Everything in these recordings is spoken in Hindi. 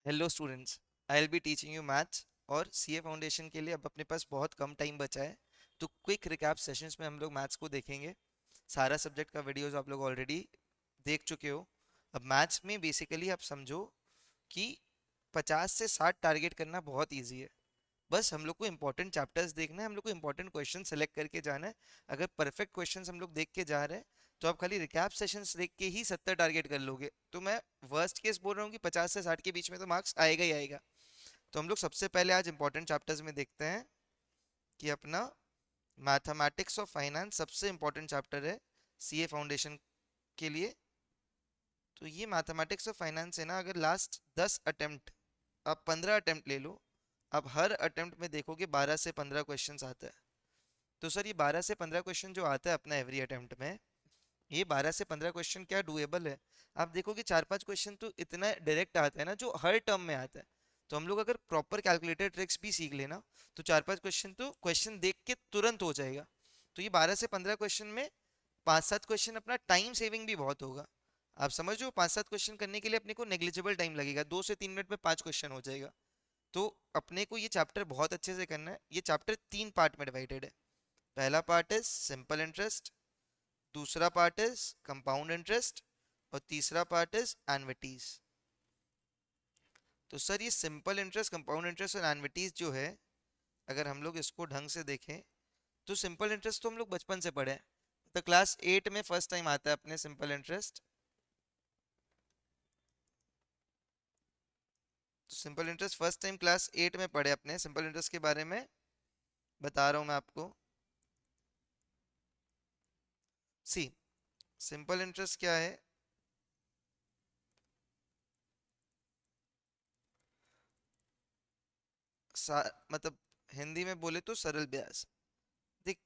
Hello students, I will be teaching you maths और सीए फाउंडेशन के लिए अब अपने पास बहुत कम टाइम बचा है। तो क्विक रिकैप सेशंस में हम लोग मैथ्स को देखेंगे। सारा सब्जेक्ट का वीडियोस आप लोग ऑलरेडी देख चुके हो। अब मैथ्स में बेसिकली आप समझो कि 50 से 60 टारगेट करना बहुत ईजी है। बस हम लोग को इंपॉर्टेंट चैप्टर्स देखना है, हम लोग को इंपॉर्टेंट क्वेश्चन सेलेक्ट करके जाना है। अगर परफेक्ट क्वेश्चंस हम लोग देख के जा रहे हैं तो आप खाली रिकैप सेशंस देख के ही 70 टारगेट कर लोगे। तो मैं वर्स्ट केस बोल रहा हूँ कि 50 से 60 के बीच में तो मार्क्स आएगा ही आएगा। तो हम लोग सबसे पहले आज इंपॉर्टेंट चैप्टर्स में देखते हैं कि अपना मैथमेटिक्स ऑफ फाइनेंस सबसे इंपॉर्टेंट चैप्टर है सीए फाउंडेशन के लिए। तो ये मैथमेटिक्स ऑफ फाइनेंस है ना, अगर लास्ट 10 अटेम्प्ट आप 15 अटेम्प्ट ले लो, आप हर अटेम्प्ट में देखोगे 12 से 15 क्वेश्चंस आता है। तो सर ये 12 से 15 क्वेश्चन जो आता है अपना एवरी अटेम्प्ट में, ये 12 से 15 क्वेश्चन क्या डुएबल है? आप देखोगे 4-5 क्वेश्चन तो इतना डायरेक्ट आता है ना जो हर टर्म में आता है। तो हम लोग अगर प्रॉपर कैलकुलेटर ट्रिक्स भी सीख लेना तो 4-5 क्वेश्चन तो क्वेश्चन देख के तुरंत हो जाएगा। तो ये 12 से 15 क्वेश्चन में 5-7 क्वेश्चन अपना टाइम सेविंग भी बहुत होगा। आप समझ रहे हो, 5-7 क्वेश्चन करने के लिए अपने को नेग्लिजिबल टाइम लगेगा, 2 से 3 मिनट में 5 क्वेश्चन हो जाएगा। तो अपने को ये चैप्टर बहुत अच्छे से करना है। ये चैप्टर 3 पार्ट में डिवाइडेड है। पहला पार्ट इज सिंपल इंटरेस्ट, दूसरा पार्ट इज कंपाउंड इंटरेस्ट और तीसरा पार्ट इज एन्युइटीज। तो सर ये सिंपल इंटरेस्ट, कंपाउंड इंटरेस्ट और एन्युइटीज जो है, अगर हम लोग इसको ढंग से देखें तो सिंपल इंटरेस्ट तो हम लोग बचपन से पढ़े हैं। तो क्लास 8 में फर्स्ट टाइम आता है अपने सिंपल इंटरेस्ट। तो simple interest first time class 8 में पढ़े अपने सिंपल इंटरेस्ट के बारे में बता रहा हूँ मैं आपको। सी सिंपल इंटरेस्ट क्या है? मतलब हिंदी में बोले तो सरल ब्याज। देख,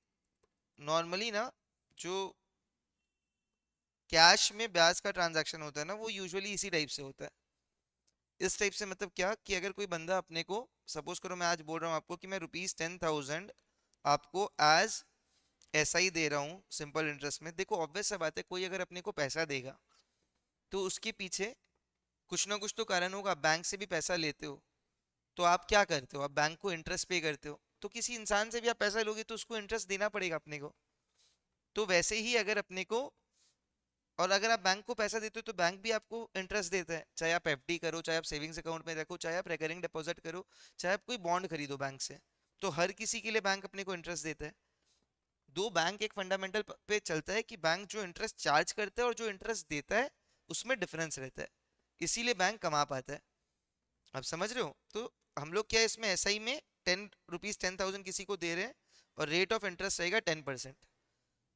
नॉर्मली ना जो कैश में ब्याज का ट्रांजैक्शन होता है ना, वो यूजुअली इसी टाइप से होता है। इस टाइप से मतलब क्या कि अगर कोई बंदा अपने को, सपोज करो मैं आज बोल रहा हूँ आपको कि मैं ₹10,000 आपको एज ऐसा ही दे रहा हूँ सिंपल इंटरेस्ट में। देखो ऑब्वियस सा बात है, कोई अगर अपने को पैसा देगा तो उसके पीछे कुछ ना कुछ तो कारण होगा। आप बैंक से भी पैसा लेते हो तो आप क्या करते हो? आप बैंक को इंटरेस्ट पे करते हो। तो किसी इंसान से भी आप पैसा लोगे तो उसको इंटरेस्ट देना पड़ेगा अपने को। तो वैसे ही अगर अपने को, और अगर आप बैंक को पैसा देते हो तो बैंक भी आपको इंटरेस्ट देता है, चाहे आप एफडी करो, चाहे आप सेविंग्स अकाउंट में रखो, चाहे आप रिकरिंग डिपॉजिट करो, चाहे आप कोई बॉन्ड खरीदो बैंक से। तो हर किसी के लिए बैंक अपने को इंटरेस्ट देता है। दो बैंक एक फंडामेंटल पे चलता है कि बैंक जो इंटरेस्ट चार्ज करता है और जो इंटरेस्ट देता है उसमें डिफरेंस रहता है, इसीलिए बैंक कमा पाता है। आप समझ रहे हो? तो हम लोग क्या इसमें एसआई में ₹10,000 किसी को दे रहे हैं और रेट ऑफ इंटरेस्ट रहेगा 10%।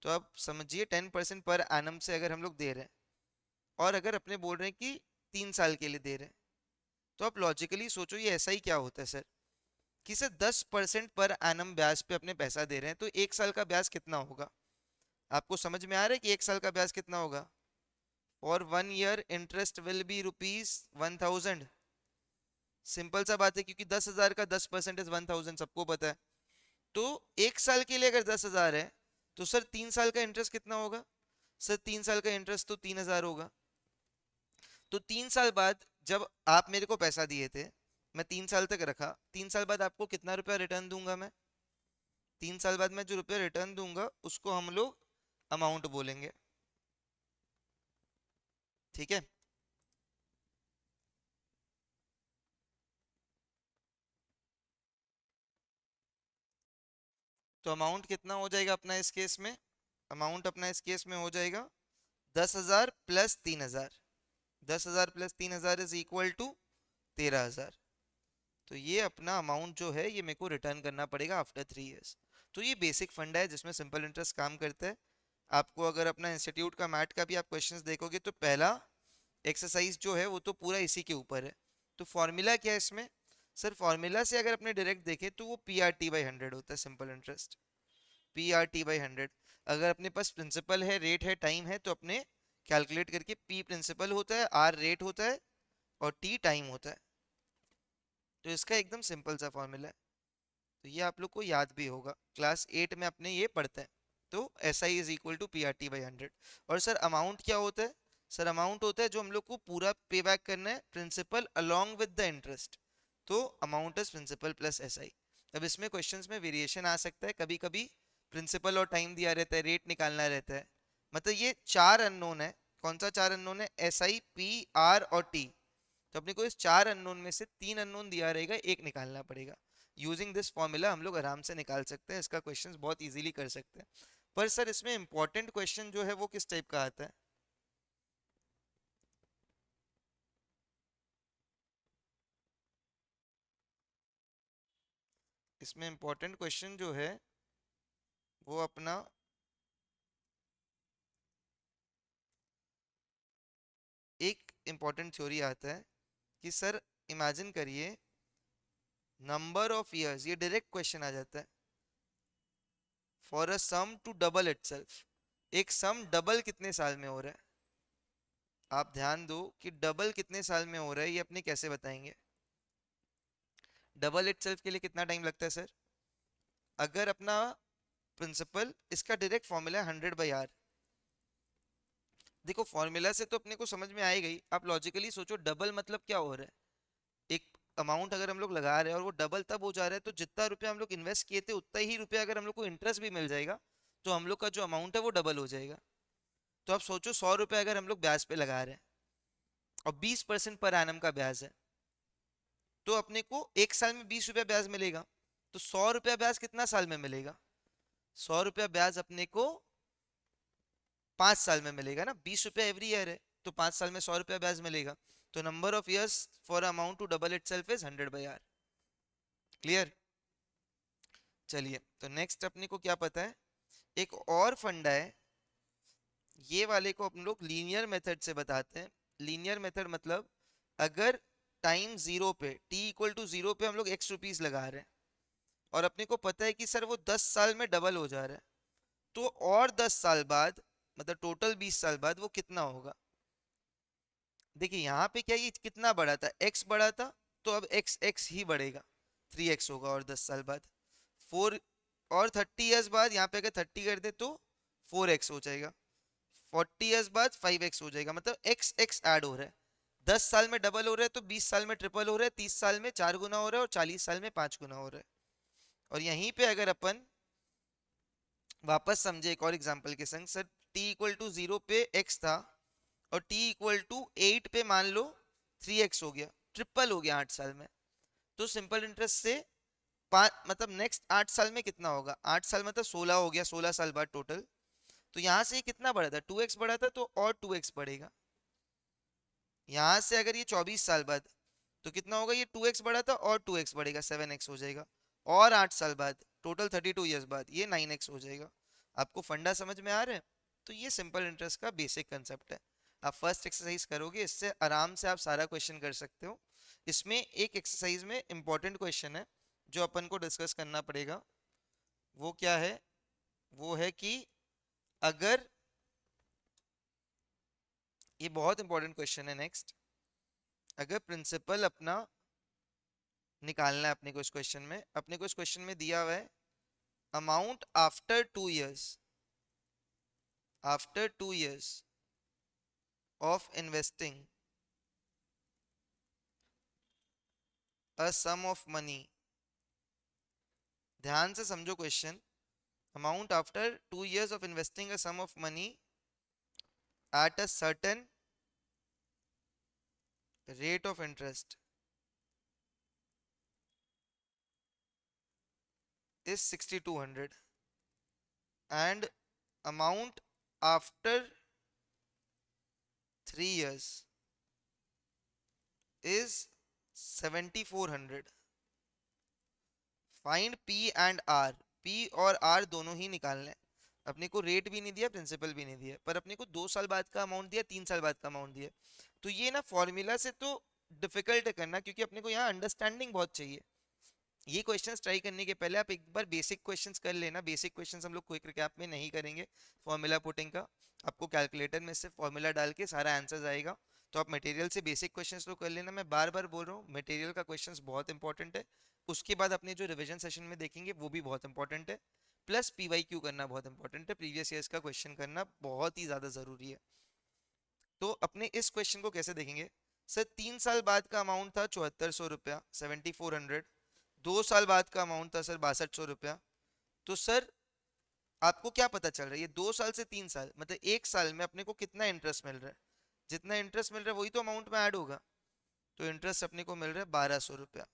तो आप समझिए 10% पर एनम से अगर हम लोग दे रहे हैं, और अगर अपने बोल रहे हैं कि 3 साल के लिए दे रहे हैं, तो आप लॉजिकली सोचो ये ऐसा ही क्या होता है सर, कि सर 10% पर एनम ब्याज पे अपने पैसा दे रहे हैं तो 1 साल का ब्याज कितना होगा? आपको समझ में आ रहा है कि 1 साल का ब्याज कितना होगा? और 1 year interest will be ₹1,000। Simple सा बात है, क्योंकि 10,000 का 10% इज 1,000, सबको पता है। तो 1 साल के लिए अगर 10,000 है तो सर 3 साल का इंटरेस्ट कितना होगा? सर 3 साल का इंटरेस्ट तो 3,000 होगा। तो 3 साल बाद जब आप मेरे को पैसा दिए थे, मैं 3 साल तक रखा, 3 साल बाद आपको कितना रुपया रिटर्न दूंगा मैं? 3 साल बाद मैं जो रुपया रिटर्न दूंगा उसको हम लोग अमाउंट बोलेंगे। ठीक है? तो अमाउंट कितना हो जाएगा अपना इस केस में? अमाउंट अपना इस केस में हो जाएगा 10,000 plus 3,000। 10,000 plus 3,000 is equal to 13,000। तो ये अपना अमाउंट जो है ये मेरे को रिटर्न करना पड़ेगा आफ्टर 3 इयर्स। तो ये बेसिक फंडा है जिसमें सिंपल इंटरेस्ट काम करता है। आपको अगर अपना इंस्टीट्यूट का मैट का भी आप क्वेश्चंस देखोगे तो पहला एक्सरसाइज जो है वो तो पूरा इसी के ऊपर है। तो फॉर्मूला क्या है इसमें? सर फॉर्मूला से अगर अपने डायरेक्ट देखें तो वो PRT/100 होता है, सिंपल इंटरेस्ट PRT/100। अगर अपने पास प्रिंसिपल है, रेट है, टाइम है, तो अपने कैलकुलेट करके P प्रिंसिपल होता है, R रेट होता है और T टाइम होता है। तो इसका एकदम सिंपल सा फॉर्मूला है। तो ये आप लोग को याद भी होगा, क्लास 8 में अपने ये पढ़ते हैं। तो SI is equal to PRT/100। और सर अमाउंट क्या होता है? सर अमाउंट होता है जो हम लोग को पूरा पे बैक करना है, principal along with the interest, तो amount is principal plus SI। अब इसमें क्वेश्चंस में वेरिएशन आ सकता है, कभी कभी प्रिंसिपल और टाइम दिया रहता है, रेट निकालना रहता है, मतलब ये चार अननोन है। कौन सा चार अननोन है? SI, PR और T। तो अपने को इस चार अननोन में से तीन अननोन दिया रहेगा, एक निकालना पड़ेगा। यूजिंग दिस फॉर्मूला हम लोग आराम से निकाल सकते हैं, इसका क्वेश्चंस बहुत इजीली कर सकते हैं। पर सर इसमें इंपॉर्टेंट क्वेश्चन जो है वो किस टाइप का आता है? इसमें इंपॉर्टेंट क्वेश्चन जो है वो अपना एक इंपॉर्टेंट थ्योरी आता है कि सर इमेजिन करिए नंबर ऑफ इयर्स, ये डायरेक्ट क्वेश्चन आ जाता है, for a sum to double itself. एक सम डबल कितने साल में हो रहा है? आप ध्यान दो कि डबल कितने साल में हो रहा है, ये अपने कैसे बताएंगे? डबल इटसेल्फ के लिए कितना टाइम लगता है सर? अगर अपना प्रिंसिपल, इसका डायरेक्ट फॉर्मूला है 100/r। देखो फॉर्मूला से तो अपने को समझ में आएगा ही, आप लॉजिकली सोचो डबल मतलब क्या हो रहा है। एक अमाउंट अगर हम लोग लगा रहे हैं और वो डबल तब हो जा रहा है, तो जितना रुपया हम लोग इन्वेस्ट किए थे उतना ही रुपया अगर हम लोग को इंटरेस्ट भी मिल जाएगा, तो हम लोग का जो अमाउंट है वो डबल हो जाएगा। तो आप सोचो 100 रुपया अगर हम लोग ब्याज पे लगा रहे हैं और 20% पर एनम का ब्याज है, तो अपने को एक साल में 20 रुपया ब्याज मिलेगा। तो 100 रुपया ब्याज कितना साल में मिलेगा? 100 रुपया ब्याज अपने को 5 साल में मिलेगा ना, 20 रुपया एवरी ईयर है, तो 5 साल में 100 रुपया ब्याज मिलेगा। तो number of years for amount to double itself is 100/r। Clear? चलिए, तो नेक्स्ट अपने को क्या पता है, एक और फंडा है, ये वाले को अपन लोग लीनियर मेथड से बताते हैं। लीनियर मेथड मतलब अगर टाइम जीरो पे, t=0 पे हम लोग x रुपीज लगा रहे हैं और अपने को पता है कि सर वो 10 साल में डबल हो जा रहा है, तो और 10 साल बाद, मतलब टोटल 20 साल बाद वो कितना होगा? देखिए यहाँ पे क्या, ये कितना बढ़ा था, x बढ़ा था, तो अब x ही बढ़ेगा, 3x होगा। और 10 साल बाद 4, और 30 ईयर्स बाद यहाँ पे अगर 30 कर दे तो 4x हो जाएगा, 40 ईयर्स बाद 5x हो जाएगा, मतलब x ऐड हो रहा है। 10 साल में डबल हो रहा है तो 20 साल में ट्रिपल हो रहा है, 30 साल में 4 गुना हो रहा है और 40 साल में 5 गुना हो रहा है। और यहीं पे अगर अपन वापस समझे एक और एग्जांपल के संग, सर t=0 पे x था और t=8 पे मान लो 3x हो गया, ट्रिपल हो गया 8 साल में। तो सिंपल इंटरेस्ट से पाँच, मतलब नेक्स्ट 8 साल में कितना होगा? 8 साल मतलब 16 हो गया, 16 साल बाद टोटल। तो यहाँ से ये कितना बढ़ा था? 2x बढ़ा था, तो और 2x बढ़ेगा। यहाँ से अगर ये 24 साल बाद, तो कितना होगा? ये 2x बढ़ा था और 2x बढ़ेगा, 7x हो जाएगा। और 8 साल बाद, टोटल 32 ईयर्स बाद, ये 9x हो जाएगा। आपको फंडा समझ में आ रहा है? तो ये सिंपल इंटरेस्ट का बेसिक कंसेप्ट है। आप फर्स्ट एक्सरसाइज करोगे, इससे आराम से आप सारा क्वेश्चन कर सकते हो। इसमें एक एक्सरसाइज में इंपॉर्टेंट क्वेश्चन है जो अपन को डिस्कस करना पड़ेगा। वो क्या है? वो है कि अगर, ये बहुत इंपॉर्टेंट क्वेश्चन है नेक्स्ट, अगर प्रिंसिपल अपना निकालना है अपने को, इस क्वेश्चन में अपने को, इस क्वेश्चन में दिया हुआ है अमाउंट आफ्टर 2 इयर्स, after 2 years of investing a sum of money. ध्यान से समझो क्वेश्चन। Amount after 2 years of investing a sum of money at a certain rate of interest is 6200 and amount after 3 years is 7400। Find P and R। P और R दोनों ही निकालने हैं। अपने को रेट भी नहीं दिया, प्रिंसिपल भी नहीं दिया, पर अपने को 2 साल बाद का अमाउंट दिया, 3 साल बाद का अमाउंट दिया। तो ये ना फॉर्मूला से तो डिफिकल्ट है करना, क्योंकि अपने को यहाँ अंडरस्टैंडिंग बहुत चाहिए। ये क्वेश्चंस ट्राई करने के पहले आप एक बार बेसिक क्वेश्चंस कर लेना। बेसिक क्वेश्चंस हम लोग क्विक रिकैप में नहीं करेंगे, फॉर्मूला पुटिंग का आपको कैलकुलेटर में से फॉर्मूला डाल के सारा आंसर्स आएगा। तो आप मटेरियल से बेसिक क्वेश्चंस तो कर लेना। मैं बार बार बोल रहा हूँ, मटेरियल का क्वेश्चंस बहुत इंपॉर्टेंट है। उसके बाद अपने जो रिविजन सेशन में देखेंगे वो भी बहुत इंपॉर्टेंट है। प्लस PYQ करना बहुत इंपॉर्टेंट है, प्रीवियस ईयर्स का क्वेश्चन करना बहुत ही ज़्यादा ज़रूरी है। तो अपने इस क्वेश्चन को कैसे देखेंगे सर, 3 साल बाद का अमाउंट था 7400 रुपया, 7400। 2 साल बाद का अमाउंट था सर 6200 रुपया। तो सर आपको क्या पता चल रहा है, ये 2 साल से 3 साल मतलब 1 साल में अपने को कितना इंटरेस्ट मिल रहा है, जितना इंटरेस्ट मिल रहा है वही तो अमाउंट में ऐड होगा। तो इंटरेस्ट अपने को मिल रहा है 1200 रुपया।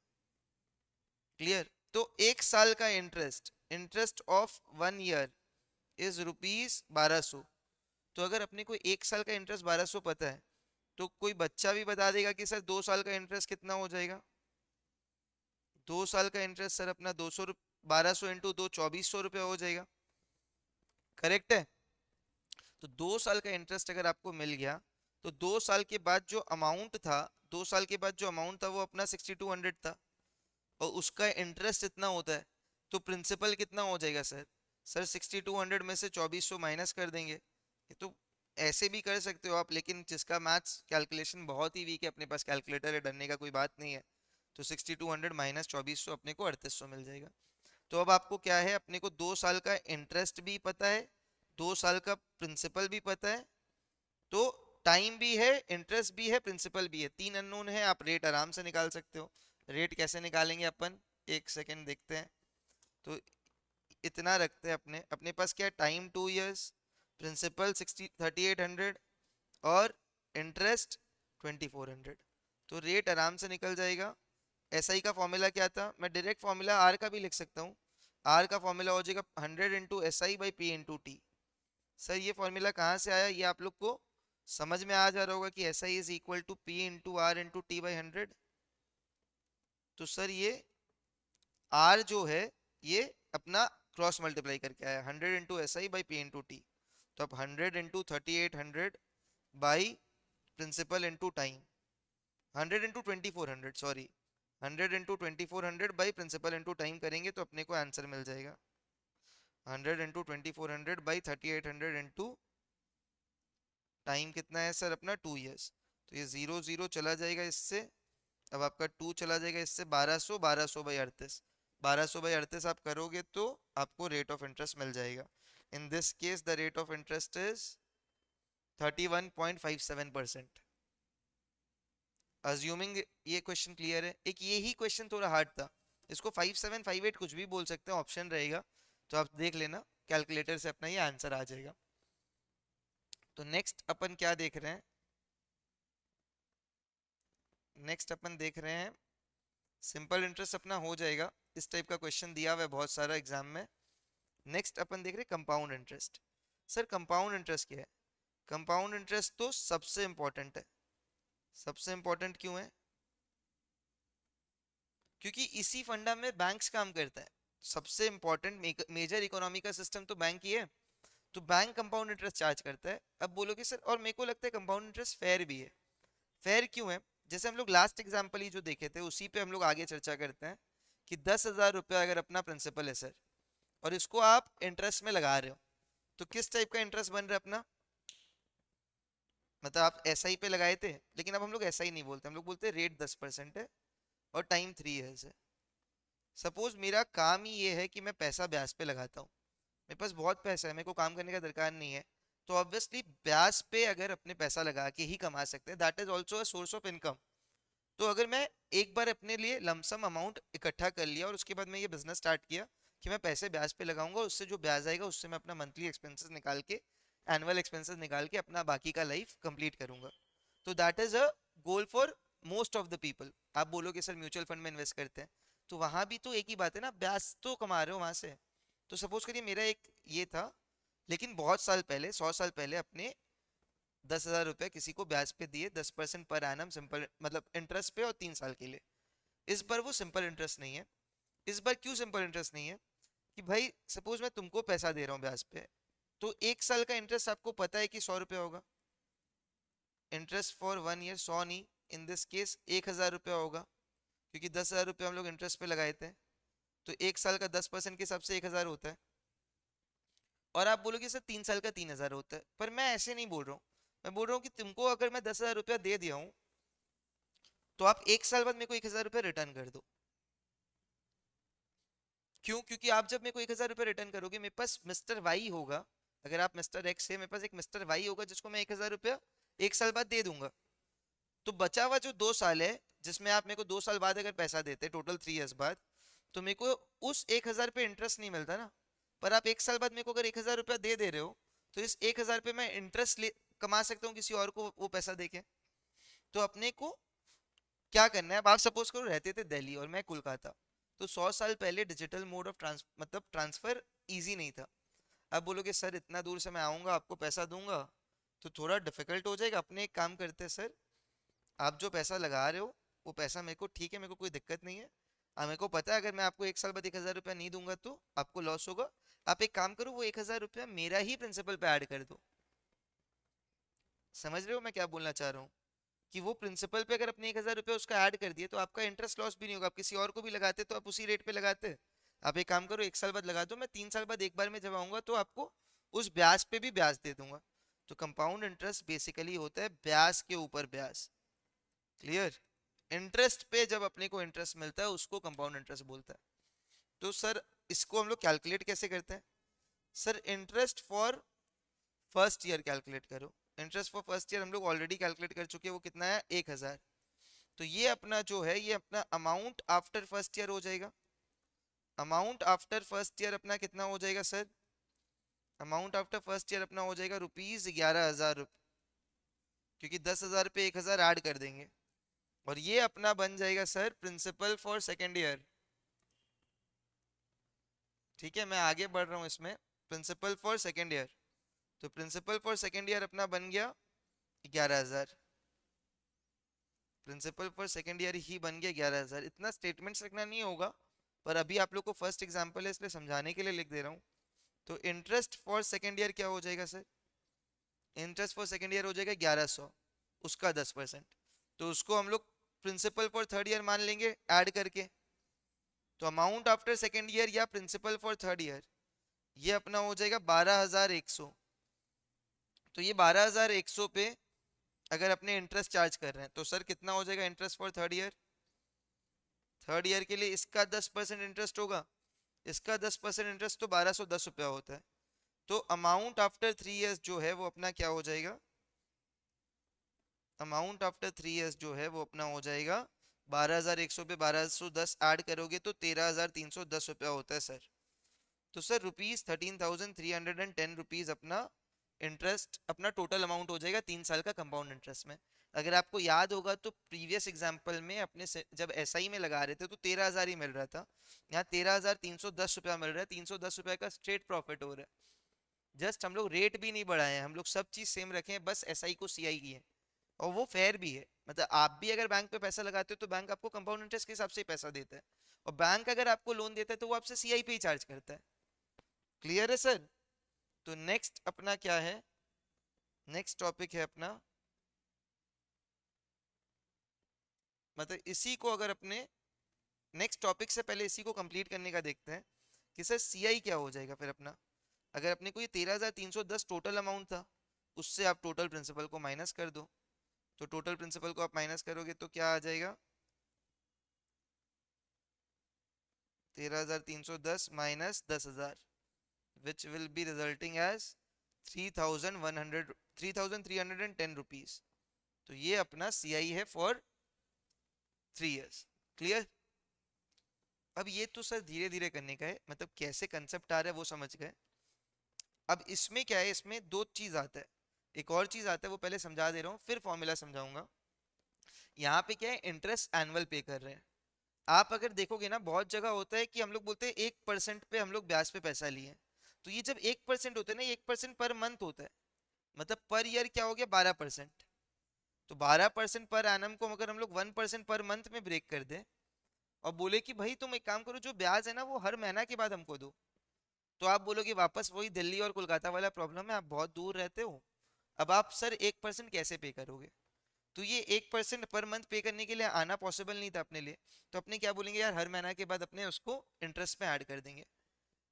क्लियर। तो 1 साल का interest, interest of 1 year is ₹1200। तो अगर अपने को 1 साल का इंटरेस्ट 1200 पता है, तो कोई बच्चा भी बता देगा कि सर 2 साल का इंटरेस्ट कितना हो जाएगा। 2 साल का इंटरेस्ट सर अपना 1200 इंटू 2 2400 रुपया हो जाएगा। करेक्ट है। तो 2 साल का इंटरेस्ट अगर आपको मिल गया, तो 2 साल के बाद जो अमाउंट था, 2 साल के बाद जो अमाउंट था वो अपना 6200 था, और उसका इंटरेस्ट इतना होता है, तो प्रिंसिपल कितना हो जाएगा सर। सर 6200 में से 2400 माइनस कर देंगे। ये तो ऐसे भी कर सकते हो आप, लेकिन जिसका मैथ्स कैलकुलेशन बहुत ही वीक है, अपने पास कैलकुलेटर है, डरने का कोई बात नहीं है। तो 6200 माइनस 2400 अपने को 3800 मिल जाएगा। तो अब आपको क्या है, अपने को 2 साल का इंटरेस्ट भी पता है, 2 साल का प्रिंसिपल भी पता है, तो टाइम भी है, इंटरेस्ट भी है, प्रिंसिपल भी है, 3 अननोन है। आप रेट आराम से निकाल सकते हो। रेट कैसे निकालेंगे अपन, एक सेकेंड देखते हैं। तो इतना रखते हैं अपने अपने पास क्या है, टाइम 2 इयर्स, प्रिंसिपल 3800 और इंटरेस्ट 2400। तो रेट आराम से निकल जाएगा। एसआई का फॉर्मूला क्या था, मैं डायरेक्ट फॉर्मूला आर का भी लिख सकता हूँ। आर का फॉर्मूला हो जाएगा 100 into SI/P into T. Sir ये फॉर्मूला कहाँ से आया, ये आप लोग को समझ में आ जा रहा होगा कि SI is equal to P into R into T/100। तो सर ये R जो है ये अपना क्रॉस मल्टीप्लाई करके आया 100 इंटू SI/P इंटू टी। तो अब 100 into 3800 by principal into time, 100 into 2400 sorry, 100 into 2400 by principal into time करेंगे तो अपने को आंसर मिल जाएगा 100 इंटू 2400 बाई 3800 इंटू टाइम कितना है सर अपना 2 इयर्स। तो ये 0 0 चला जाएगा इससे, अब आपका 2 चला जाएगा इससे, 1200, 1200/38, 1200/38 आप करोगे तो आपको रेट ऑफ इंटरेस्ट मिल जाएगा। In this case the rate of interest is 31.57%। Assuming ये क्वेश्चन क्लियर है। एक यही क्वेश्चन थोड़ा हार्ड था, इसको 5758 कुछ भी बोल सकते हैं, ऑप्शन रहेगा, तो आप देख लेना, कैलकुलेटर से अपना ये आंसर आ जाएगा। तो नेक्स्ट अपन क्या देख रहे हैं, नेक्स्ट अपन देख रहे हैं सिंपल इंटरेस्ट अपना हो जाएगा। इस टाइप का क्वेश्चन दिया हुआ है बहुत सारा एग्जाम में। नेक्स्ट अपन देख रहे हैं compound interest. Sir compound interest क्या है, कंपाउंड इंटरेस्ट तो सबसे इंपॉर्टेंट है। सबसे इंपॉर्टेंट क्यों है, क्योंकि इसी फंडा में बैंक्स काम करता है। सबसे इंपॉर्टेंट मेजर इकोनॉमी का सिस्टम तो बैंक ही है, तो बैंक कंपाउंड इंटरेस्ट चार्ज करता है। अब बोलोगे सर, और मेरे को लगता है कंपाउंड इंटरेस्ट फेयर भी है। फेयर क्यों है, जैसे हम लोग लास्ट एग्जाम्पल ही जो देखे थे उसी पे हम लोग आगे चर्चा करते हैं कि 10,000 रुपया अगर अपना प्रिंसिपल है सर, और इसको आप इंटरेस्ट में लगा रहे हो, तो किस टाइप का इंटरेस्ट बन रहा है अपना, मतलब आप SI पे लगाए थे, लेकिन अब हम लोग SI नहीं बोलते, हम लोग बोलते हैं रेट 10% है और टाइम 3 इयर्स है। सपोज मेरा काम ही ये है कि मैं पैसा ब्याज पे लगाता हूँ, मेरे पास बहुत पैसा है, मेरे को काम करने का दरकार नहीं है, तो ऑब्वियसली ब्याज पे अगर अपने पैसा लगा के ही कमा सकते हैं, that is also a source of income. तो अगर मैं एक बार अपने लिए लमसम अमाउंट इकट्ठा कर लिया और उसके बाद मैं ये बिजनेस स्टार्ट किया कि मैं पैसे ब्याज पे लगाऊंगा, उससे जो ब्याज आएगा उससे मैं अपना मंथली एक्सपेंसेस निकाल के, एनुअल एक्सपेंसेस निकाल के अपना बाकी का लाइफ कंप्लीट करूंगा। तो that is a goal for most of the people. आप बोलोगे सर म्यूचुअल फंड में इन्वेस्ट करते हैं, तो वहां भी तो एक ही बात है ना, ब्याज तो कमा रहे हो वहां से। तो सपोज करिए मेरा एक ये था, लेकिन बहुत साल पहले, 100 साल पहले, अपने 10,000 रुपये किसी को ब्याज पे दिए, 10% पर एनम सिंपल मतलब इंटरेस्ट पे, और 3 साल के लिए। इस बार वो सिंपल इंटरेस्ट नहीं है। इस बार क्यों सिंपल इंटरेस्ट नहीं है, कि भाई सपोज मैं तुमको पैसा दे रहा हूँ ब्याज पे, तो 1 साल का इंटरेस्ट आपको पता है कि 100 रुपया होगा। इंटरेस्ट फॉर 1 ईयर 100 नहीं, इन दिस केस 1,000 रुपया होगा, क्योंकि 10,000 रुपये हम लोग इंटरेस्ट पे लगाए थे। तो 1 साल का 10% के हिसाब से 1,000 होता है। और आप बोलोगे सर 3 साल का 3,000 होता है, पर मैं ऐसे नहीं बोल रहा हूँ। मैं बोल रहा हूँ कि तुमको अगर मैं 10,000 रुपया दे दिया हूँ, तो आप 1 साल बाद मेरे को 1,000 रुपया रिटर्न कर दो। क्यों, क्योंकि आप जब मेरे को 1,000 रुपया रिटर्न करोगे, मेरे पास मिस्टर वाई होगा। अगर आप मिस्टर एक्स है, मेरे पास एक मिस्टर वाई होगा जिसको मैं 1,000 रुपया 1 साल बाद दे दूंगा। तो बचा हुआ जो 2 साल है, जिसमें आप मेरे को 2 साल बाद अगर पैसा देते, टोटल 3 ईयर्स बाद, तो मेरे को उस 1,000 पे इंटरेस्ट नहीं मिलता ना। पर आप 1 साल बाद मेरे को अगर 1,000 रुपया दे रहे हो, तो इस 1,000 पे मैं इंटरेस्ट कमा सकता हूँ किसी और को वो पैसा देके। तो अपने को क्या करना है, अब आप सपोज करो रहते थे दिल्ली और मैं कोलकाता, तो 100 साल पहले डिजिटल मोड ऑफ मतलब ट्रांसफर इजी नहीं था। अब बोलोगे सर इतना दूर से मैं आऊंगा आपको पैसा दूंगा, तो थोड़ा डिफिकल्ट हो जाएगा। अपने एक काम करते हैं सर, आप जो पैसा लगा रहे हो वो पैसा मेरे को ठीक है, मेरे को कोई दिक्कत नहीं है। मेरे को पता है अगर मैं आपको 1 साल बाद 1,000 रुपया नहीं दूंगा तो आपको लॉस होगा। आप एक काम करो, वो 1,000 रुपया मेरा ही प्रिंसिपल पे ऐड कर दो। समझ रहे हो मैं क्या बोलना चाह रहा हूँ? कि वो प्रिंसिपल पे अगर अपने 1,000 रुपया उसका ऐड कर दिए तो आपका इंटरेस्ट लॉस भी नहीं होगा। आप किसी और को भी लगाते तो आप उसी रेट पे लगाते। आप एक काम करो, 1 साल बाद लगा दो, मैं 3 साल बाद एक बार में जब आऊंगा तो आपको उस ब्याज पे भी ब्याज दे दूंगा। तो कंपाउंड इंटरेस्ट बेसिकली होता है ब्याज के ऊपर ब्याज। क्लियर? इंटरेस्ट पे जब अपने को इंटरेस्ट मिलता है उसको कंपाउंड इंटरेस्ट बोलता है। तो सर इसको हम लोग कैलकुलेट कैसे करते हैं? Sir interest for first year calculate करो। इंटरेस्ट फॉर फर्स्ट ईयर हम लोग ऑलरेडी कैलकुलेट कर चुके हैं, वो कितना है 1,000। तो ये अपना जो है ये अपना अमाउंट आफ्टर फर्स्ट ईयर हो जाएगा। अमाउंट आफ्टर फर्स्ट ईयर अपना कितना हो जाएगा sir? Amount after first year अपना हो जाएगा ₹11,000, क्योंकि 10,000 पे 1,000 ऐड कर देंगे। और ये अपना बन जाएगा sir principal for second year. ठीक है, मैं आगे बढ़ रहा हूँ इसमें। प्रिंसिपल फॉर सेकेंड ईयर, तो प्रिंसिपल फॉर सेकेंड ईयर अपना बन गया 11,000। प्रिंसिपल फॉर सेकेंड ईयर ही बन गया 11,000। इतना स्टेटमेंट्स रखना नहीं होगा, पर अभी आप लोग को फर्स्ट एग्जांपल है इसलिए समझाने के लिए लिख दे रहा हूँ। तो इंटरेस्ट फॉर सेकेंड ईयर क्या हो जाएगा sir? Interest for second year हो जाएगा 1,100, उसका 10%। तो उसको हम लोग प्रिंसिपल फॉर थर्ड ईयर मान लेंगे ऐड करके। तो अमाउंट आफ्टर सेकेंड ईयर या प्रिंसिपल फॉर थर्ड ईयर ये अपना हो जाएगा 12,100। तो ये 12,100 पे अगर अपने इंटरेस्ट चार्ज कर रहे हैं तो सर कितना हो जाएगा interest for third year? Third year के लिए इसका 10% इंटरेस्ट होगा, इसका 10% इंटरेस्ट तो 1,210 रुपया होता है। तो अमाउंट आफ्टर 3 ईयर्स जो है वो अपना क्या हो जाएगा? अमाउंट आफ्टर 3 ईयर्स जो है वो अपना हो जाएगा 12,100 पे 1,210 ऐड करोगे तो 13,310 रुपया होता है सर। तो सर ₹13,310 अपना इंटरेस्ट, अपना टोटल अमाउंट हो जाएगा 3 साल का कंपाउंड इंटरेस्ट में। अगर आपको याद होगा तो प्रीवियस एग्जांपल में अपने जब एसआई में लगा रहे थे तो 13,000 ही मिल रहा था। यहाँ 13,310 रुपया मिल रहा है। 310 रुपया का स्ट्रेट प्रॉफिट हो रहा है। जस्ट हम लोग रेट भी नहीं बढ़ाए हैं, हम लोग सब चीज सेम रखे हैं, बस एसआई को सीआई की है। और वो फेयर भी है, मतलब आप भी अगर बैंक पे पैसा लगाते हो तो बैंक आपको कंपाउंड इंटरेस्ट के हिसाब से ही पैसा देता है। और बैंक अगर आपको लोन देता है तो वो आपसे सीआई पे ही चार्ज करता है। क्लियर है सर? तो नेक्स्ट अपना क्या है? नेक्स्ट टॉपिक है अपना, मतलब इसी को अगर अपने नेक्स्ट टॉपिक से पहले इसी को कंप्लीट करने का देखते हैं कि सर सीआई क्या हो जाएगा फिर अपना। अगर अपने को ये 13,310 टोटल अमाउंट था, उससे आप टोटल प्रिंसिपल को माइनस कर दो। तो टोटल प्रिंसिपल को आप माइनस करोगे तो क्या आ जाएगा? 13,310 minus 10,000, which will be resulting as 3,100 ₹3,310। तो ये अपना सीआई है फॉर 3 ईयर्स। क्लियर? अब ये तो सर धीरे धीरे करने का है, मतलब कैसे कंसेप्ट आ रहा है वो समझ गए। अब इसमें क्या है, इसमें दो चीज आता है, एक और चीज आता है वो पहले समझा दे रहा हूँ फिर फॉर्मूला समझाऊंगा। यहाँ पे क्या है, इंटरेस्ट एनुअल पे कर रहे हैं। आप अगर देखोगे ना बहुत जगह होता है कि हम लोग बोलते हैं 1% पे हम लोग ब्याज पे पैसा लिए। तो ये जब 1% होता है ना, 1% पर मंथ होता है, मतलब पर ईयर क्या हो गया 12%। तो 12% पर एनम को अगर हम लोग 1% पर मंथ में ब्रेक कर दें और बोले कि भाई तुम एक काम करो, जो ब्याज है ना वो हर महीना के बाद हमको दो, तो आप बोलोगे वापस वही दिल्ली और कोलकाता वाला प्रॉब्लम है, आप बहुत दूर रहते हो। अब आप सर 1% कैसे पे करोगे? तो ये 1% पर मंथ पे करने के लिए आना पॉसिबल नहीं था अपने लिए। तो अपने क्या बोलेंगे यार, हर महीना के बाद अपने उसको इंटरेस्ट में ऐड कर देंगे।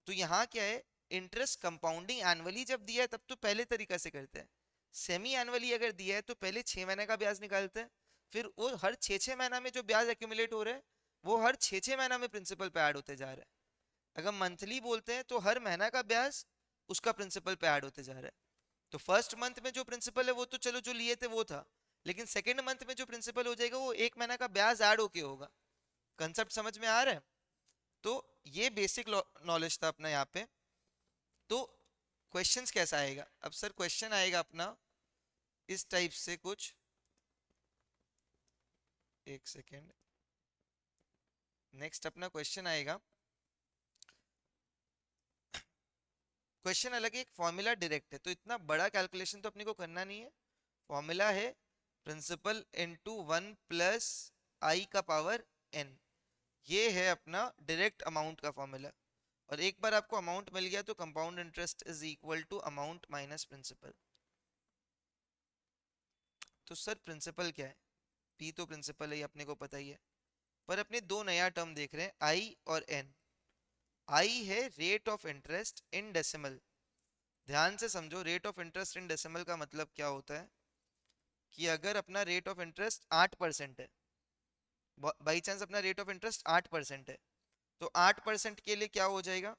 तो यहाँ क्या है, इंटरेस्ट कंपाउंडिंग एनुअली जब दिया है तब तो पहले तरीका से करते हैं। सेमी एनुअली अगर दिया है तो पहले 6 महीने का ब्याज निकालते हैं, फिर वो हर 6 6 महीना में जो ब्याज एक्यूमुलेट हो रहा है वो हर 6 6 महीना में प्रिंसिपल पे ऐड होते जा रहा है। अगर मंथली बोलते हैं तो हर महीना का ब्याज उसका प्रिंसिपल पे ऐड होते जा रहा है। तो फर्स्ट मंथ में जो प्रिंसिपल है वो तो चलो जो लिए थे वो था, लेकिन सेकेंड मंथ में जो प्रिंसिपल हो जाएगा वो एक महीना का ब्याज ऐड होके होगा। कंसेप्ट समझ में आ रहा है? तो ये बेसिक नॉलेज था अपना यहाँ पे। तो क्वेश्चंस कैसा आएगा अब सर? क्वेश्चन आएगा अपना इस टाइप से कुछ, एक सेकेंड, नेक्स्ट अपना क्वेश्चन आएगा। क्वेश्चन अलग है, एक फॉर्मूला डायरेक्ट है, तो इतना बड़ा कैलकुलेशन तो अपने को करना नहीं है। फॉर्मूला है प्रिंसिपल इनटू 1 + i⁻n, ये है अपना डायरेक्ट अमाउंट का फॉर्मूला। और एक बार आपको अमाउंट मिल गया तो compound interest is equal to amount minus principal. तो सर प्रिंसिपल क्या है? पी तो प्रिंसिपल है, ये अपने को पता ही है, पर अपने दो नया टर्म देख रहे हैं, आई और एन। आई है rate of interest in decimal. ध्यान से समझो, rate of interest in decimal का मतलब क्या होता है कि अगर अपना रेट ऑफ इंटरेस्ट 8% है, बाई चांस अपना रेट ऑफ इंटरेस्ट 8% है, तो 8% के लिए क्या हो जाएगा?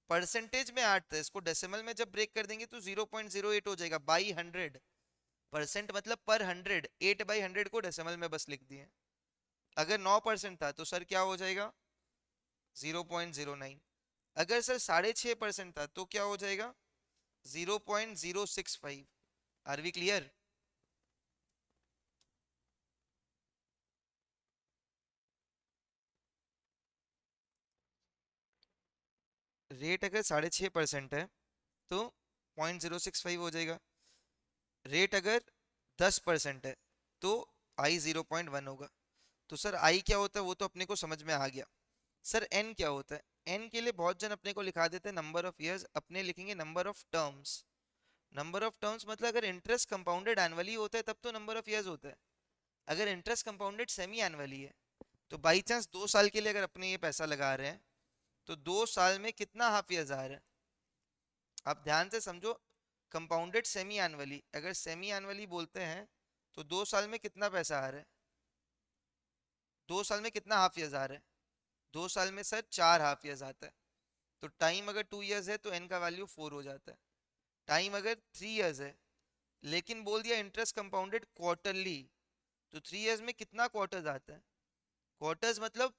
परसेंटेज में 8 था, इसको डेसिमल में जब ब्रेक कर देंगे तो 0.08 हो जाएगा बाई 100। परसेंट मतलब पर 100, 8/100 को डेसिमल में बस लिख दिए। अगर 9% था तो सर क्या हो जाएगा? 0.09। अगर सर 6.5% था तो क्या हो जाएगा? 0.065। Are we clear? रेट अगर 6.5% है तो 0.065 हो जाएगा। रेट अगर 10% है तो आई 0.1 होगा। तो सर आई क्या होता है वो तो अपने को समझ में आ गया। सर एन क्या होता है? एन के लिए बहुत जन अपने को लिखा देते हैं नंबर ऑफ ईयर्स, अपने लिखेंगे number of terms. Number of terms मतलब अगर इंटरेस्ट कंपाउंडेड एनुअली होता है तब तो नंबर ऑफ ईयर्स होता है। अगर इंटरेस्ट कंपाउंडेड सेमी एनुअली है तो बाई चांस 2 साल के लिए अगर अपने ये पैसा लगा रहे हैं तो 2 साल में कितना हाफ ईयर्स आ रहा है? आप ध्यान से समझो, कंपाउंडेड सेमी एनुअली, अगर सेमी एनुअली बोलते हैं तो 2 साल में कितना पैसा आ रहा है? 2 साल में कितना हाफ ईयर्स आ रहा है? 2 साल में सर 4 हाफ ईयर्स आता है। तो टाइम अगर 2 ईयर्स है तो एन का वैल्यू 4 हो जाता है। टाइम अगर 3 ईयर्स है, लेकिन बोल दिया इंटरेस्ट कंपाउंडेड क्वार्टरली, तो 3 ईयर्स में कितना क्वार्टर्स आता है? क्वार्टर्स मतलब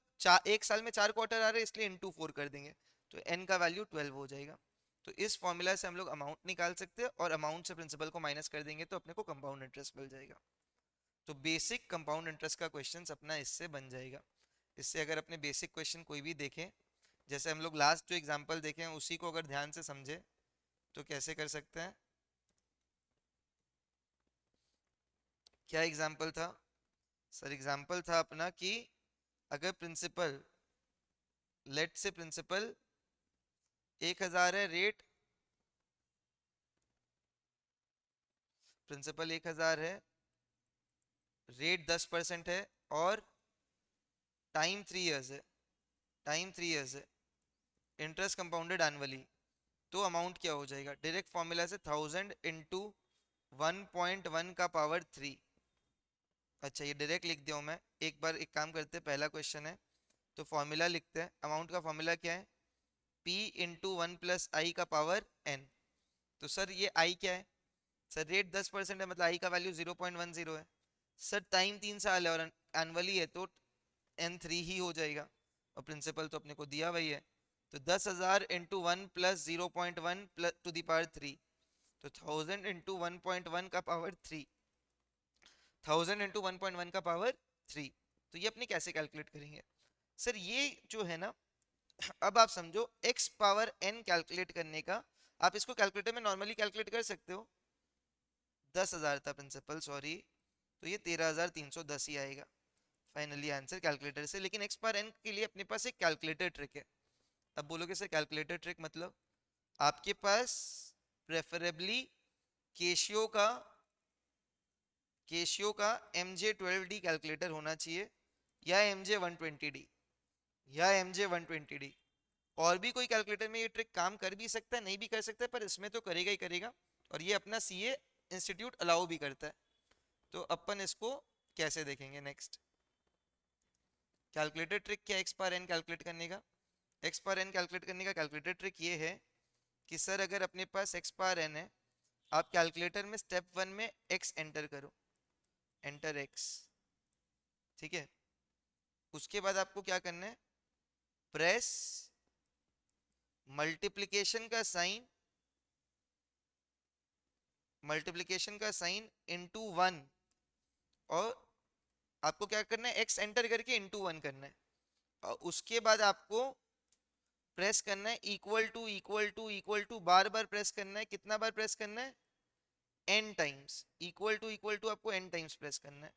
एक साल में 4 क्वार्टर आ रहे हैं, इसलिए इंटू 4 कर देंगे, तो एन का वैल्यू 12 हो जाएगा। तो इस फॉर्मूला से हम लोग अमाउंट निकाल सकते हैं, और अमाउंट से प्रिंसिपल को माइनस कर देंगे तो अपने को कंपाउंड इंटरेस्ट मिल जाएगा। तो बेसिक कंपाउंड इंटरेस्ट का क्वेश्चन अपना इससे बन जाएगा। इससे अगर अपने बेसिक क्वेश्चन कोई भी देखें, जैसे हम लोग लास्ट जो एग्जांपल देखे हैं उसी को अगर ध्यान से समझे तो कैसे कर सकते हैं? क्या एग्जांपल था सर? एग्जांपल था अपना कि अगर प्रिंसिपल, लेट से प्रिंसिपल 1,000 है, रेट प्रिंसिपल 1,000 है, रेट 10% है, और टाइम 3 ईयर्स है, टाइम 3 ईयर्स है, इंटरेस्ट कंपाउंडेड एनुअली, तो अमाउंट क्या हो जाएगा? डायरेक्ट फॉर्मूला से 1000 इंटू 1.1 का पावर 3। अच्छा ये डायरेक्ट लिख दिया हूँ मैं। एक बार एक काम करते हैं, पहला क्वेश्चन है तो फॉर्मूला लिखते हैं। अमाउंट का फॉर्मूला क्या है? P into 1 + i⁻n। तो सर ये i क्या है? सर रेट 10% है, मतलब i का वैल्यू 0.10 है। सर टाइम 3 साल है और एनुअली है, तो n3 ही हो जाएगा, और प्रिंसिपल तो अपने को दिया वही है। तो 10,000 इंटू 1 + 0.1 टू द पावर 3, तो 1000 इंटू 1.1 का पावर 3, 1000 इंटू 1.1 का पावर 3। तो ये अपने कैसे कैलकुलेट करेंगे? सर ये जो है ना, अब आप समझो x पावर n कैलकुलेट करने का, आप इसको कैलकुलेटर में नॉर्मली कैलकुलेट कर सकते हो। 10,000 था प्रिंसिपल, सॉरी, तो ये 13,310 ही आएगा फाइनली आंसर कैलकुलेटर से। लेकिन x पावर n के लिए अपने पास एक कैलकुलेटर ट्रिक है। अब बोलोगे सर कैलकुलेटर ट्रिक मतलब? आपके पास प्रेफरेबली केशियो का MJ12D कैलकुलेटर होना चाहिए, या MJ120D, या MJ120D। और भी कोई कैलकुलेटर में ये ट्रिक काम कर भी सकता है, नहीं भी कर सकता है, पर इसमें तो करेगा ही करेगा। और ये अपना CA इंस्टीट्यूट अलाउ भी करता है। तो अपन इसको कैसे देखेंगे नेक्स्ट? कैलकुलेटर ट्रिक क्या? एक्स पावर एन कैलकुलेट करने का। एक्स पावर एन कैलकुलेट करने का कैलकुलेटर ट्रिक ये है कि सर अगर अपने पास एक्स पावर एन है आप कैलकुलेटर में स्टेप 1 में x एंटर करो, एंटर x, ठीक है। उसके बाद आपको क्या करना है, प्रेस मल्टीप्लिकेशन का साइन, मल्टीप्लिकेशन का साइन इनटू 1, और आपको क्या करना है, x एंटर करके इनटू 1 करना है, और उसके बाद आपको प्रेस करना है equal to equal to equal to, बार बार प्रेस करना है। कितना बार प्रेस करना है, n टाइम्स, इक्वल टू आपको n टाइम्स प्रेस करना है,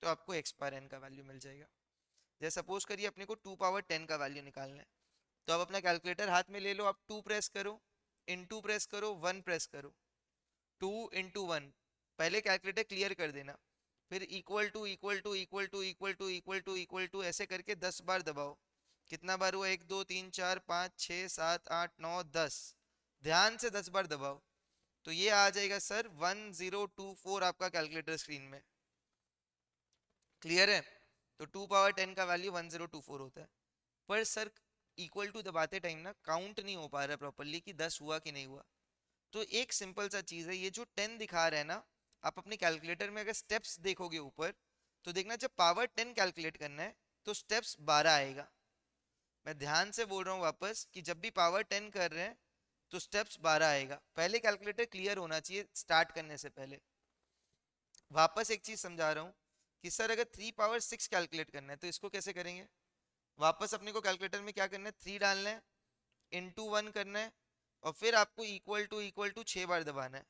तो आपको x पावर n का वैल्यू मिल जाएगा। जैसे सपोज करिए अपने को 2 पावर 10 का वैल्यू निकालना है, तो आप अपना कैलकुलेटर हाथ में ले लो, आप 2 प्रेस करो, इनटू प्रेस करो, 1 प्रेस करो, 2 इंटू 1, पहले कैलकुलेटर क्लियर कर देना, फिर equal to equal to equal to equal to equal to equal to ऐसे करके 10 बार दबाओ। कितना बार हुआ, 1 2 3 4 5 6 7 8 9 10, ध्यान से 10 बार दबाओ, तो ये आ जाएगा सर 1024 आपका कैलकुलेटर स्क्रीन में। क्लियर है, तो 2 पावर 10 का वैल्यू 1024 होता है। पर सर इक्वल टू दबाते टाइम ना काउंट नहीं हो पा रहा प्रॉपरली कि 10 हुआ कि नहीं हुआ। तो एक सिंपल सा चीज है, ये जो 10 दिखा रहा है ना, आप अपने कैलकुलेटर में अगर स्टेप्स देखोगे ऊपर, तो देखना जब पावर 10 कैलकुलेट करना है तो स्टेप्स 12 आएगा। मैं ध्यान से बोल रहा हूँ वापस कि जब भी पावर 10 कर रहे हैं तो स्टेप्स 12 आएगा। पहले कैलकुलेटर क्लियर होना चाहिए स्टार्ट करने से पहले। वापस एक चीज समझा रहा हूँ कि सर अगर 3 पावर 6 कैलकुलेट करना है तो इसको कैसे करेंगे। वापस अपने को कैलकुलेटर में क्या करना है, 3 डालना है, इंटू 1 करना है, और फिर आपको इक्वल टू 6 बार दबाना है।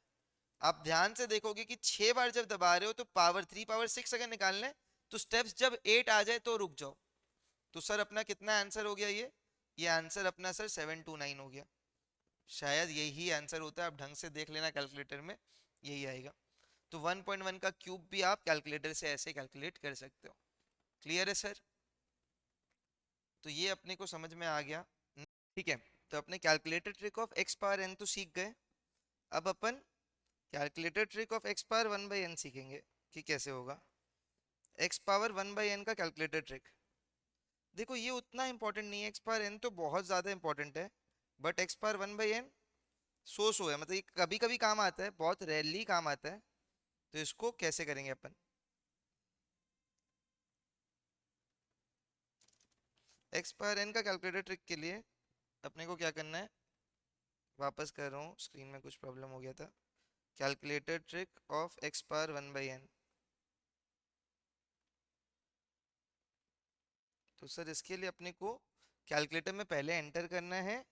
आप ध्यान से देखोगे कि 6 बार जब दबा रहे हो तो पावर 3 पावर 6 अगर निकालना है तो स्टेप्स जब 8 आ जाए तो रुक जाओ। तो सर अपना कितना आंसर हो गया, ये आंसर अपना सर 729 हो गया। शायद यही आंसर होता है, आप ढंग से देख लेना कैलकुलेटर में, यही आएगा। तो 1.1 का क्यूब भी आप कैलकुलेटर से ऐसे कैलकुलेट कर सकते हो। क्लियर है सर, तो ये अपने को समझ में आ गया, ठीक है। तो अपने calculator trick of x power n तो सीख गए, अब अपन calculator trick of x power 1/n सीखेंगे कि कैसे होगा। x पावर 1/n का कैलकुलेटर ट्रिक, देखो ये उतना इंपॉर्टेंट नहीं है, x पावर n तो बहुत ज्यादा इंपॉर्टेंट है, बट x पावर 1/n सो है, मतलब ये कभी कभी काम आता है, बहुत रेयरली काम आता है। तो इसको कैसे करेंगे अपन, x पावर n का कैलकुलेटर ट्रिक के लिए अपने को क्या करना है, वापस कर रहा हूँ, स्क्रीन में कुछ प्रॉब्लम हो गया था। Calculator trick of x power 1/n, तो सर इसके लिए अपने को कैलकुलेटर में पहले एंटर करना है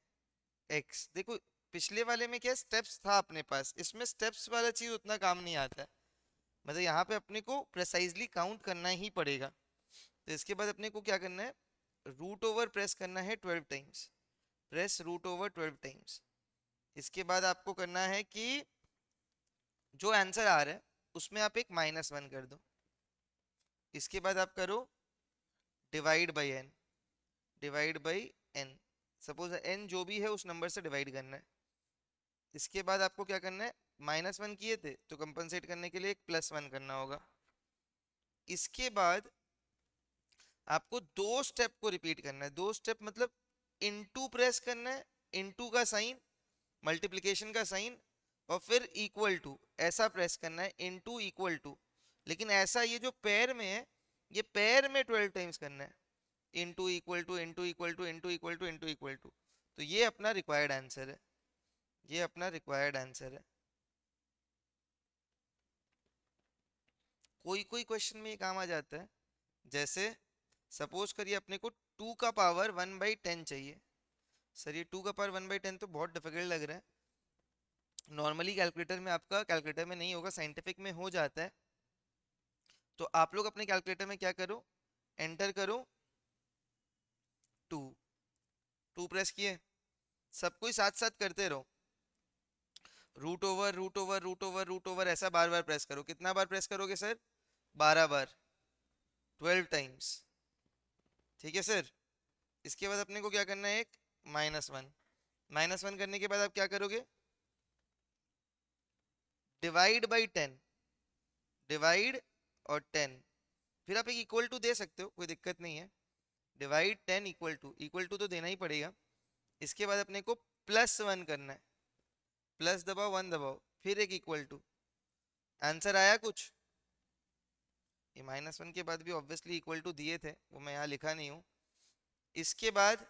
x। देखो पिछले वाले में क्या स्टेप्स था अपने पास, इसमें स्टेप्स वाला चीज उतना काम नहीं आता है, मतलब यहाँ पे अपने को प्रेसाइजली काउंट करना ही पड़ेगा। तो इसके बाद अपने को क्या करना है, रूट ओवर प्रेस करना है 12 times, press root over 12 times. इसके बाद आपको करना है कि जो आंसर आ रहा है उसमें आप एक -1 कर दो। इसके बाद आप करो divide by n, divide by n, suppose n जो भी है उस नंबर से डिवाइड करना है। इसके बाद आपको क्या करना है, -1 किए थे तो कंपनसेट करने के लिए एक +1 करना होगा। इसके बाद आपको दो स्टेप को रिपीट करना है, दो स्टेप मतलब इनटू प्रेस करना है, इनटू का साइन, मल्टीप्लिकेशन का साइन, और फिर इक्वल टू ऐसा प्रेस करना है, इनटू इक्वल टू, लेकिन ऐसा ये जो पेयर में है ये पेयर में 12 टाइम्स करना है, into equal to into equal to into equal to into equal to. तो ये अपना रिक्वायर्ड आंसर है, ये अपना रिक्वायर्ड आंसर है। कोई कोई क्वेश्चन में ये काम आ जाता है, जैसे सपोज करिए अपने को 2 का पावर 1/10 चाहिए। सर ये 2 का पावर 1/10 तो बहुत डिफिकल्ट लग रहा है, नॉर्मली कैलकुलेटर में आपका, कैलकुलेटर में नहीं होगा, साइंटिफिक में हो जाता है। तो आप लोग अपने कैलकुलेटर में क्या करो, एंटर करो 2, 2 प्रेस किए, सब कोई साथ साथ करते रहो, root over root over root over root over ऐसा बार बार प्रेस करो। कितना बार प्रेस करोगे सर, 12 बार, 12 टाइम्स, ठीक है सर। इसके बाद अपने को क्या करना है, एक -1, -1 करने के बाद आप क्या करोगे, डिवाइड बाई 10, डिवाइड और 10, फिर आप एक इक्वल टू दे सकते हो, कोई दिक्कत नहीं है, डिवाइड 10 इक्वल टू तो देना ही पड़ेगा। इसके बाद अपने को +1 करना है, प्लस दबाओ 1 दबाओ, फिर एक इक्वल टू, आंसर आया कुछ? ये -1 के बाद भी ऑब्वियसली इक्वल टू दिए थे, वो मैं यहाँ लिखा नहीं हूँ। इसके बाद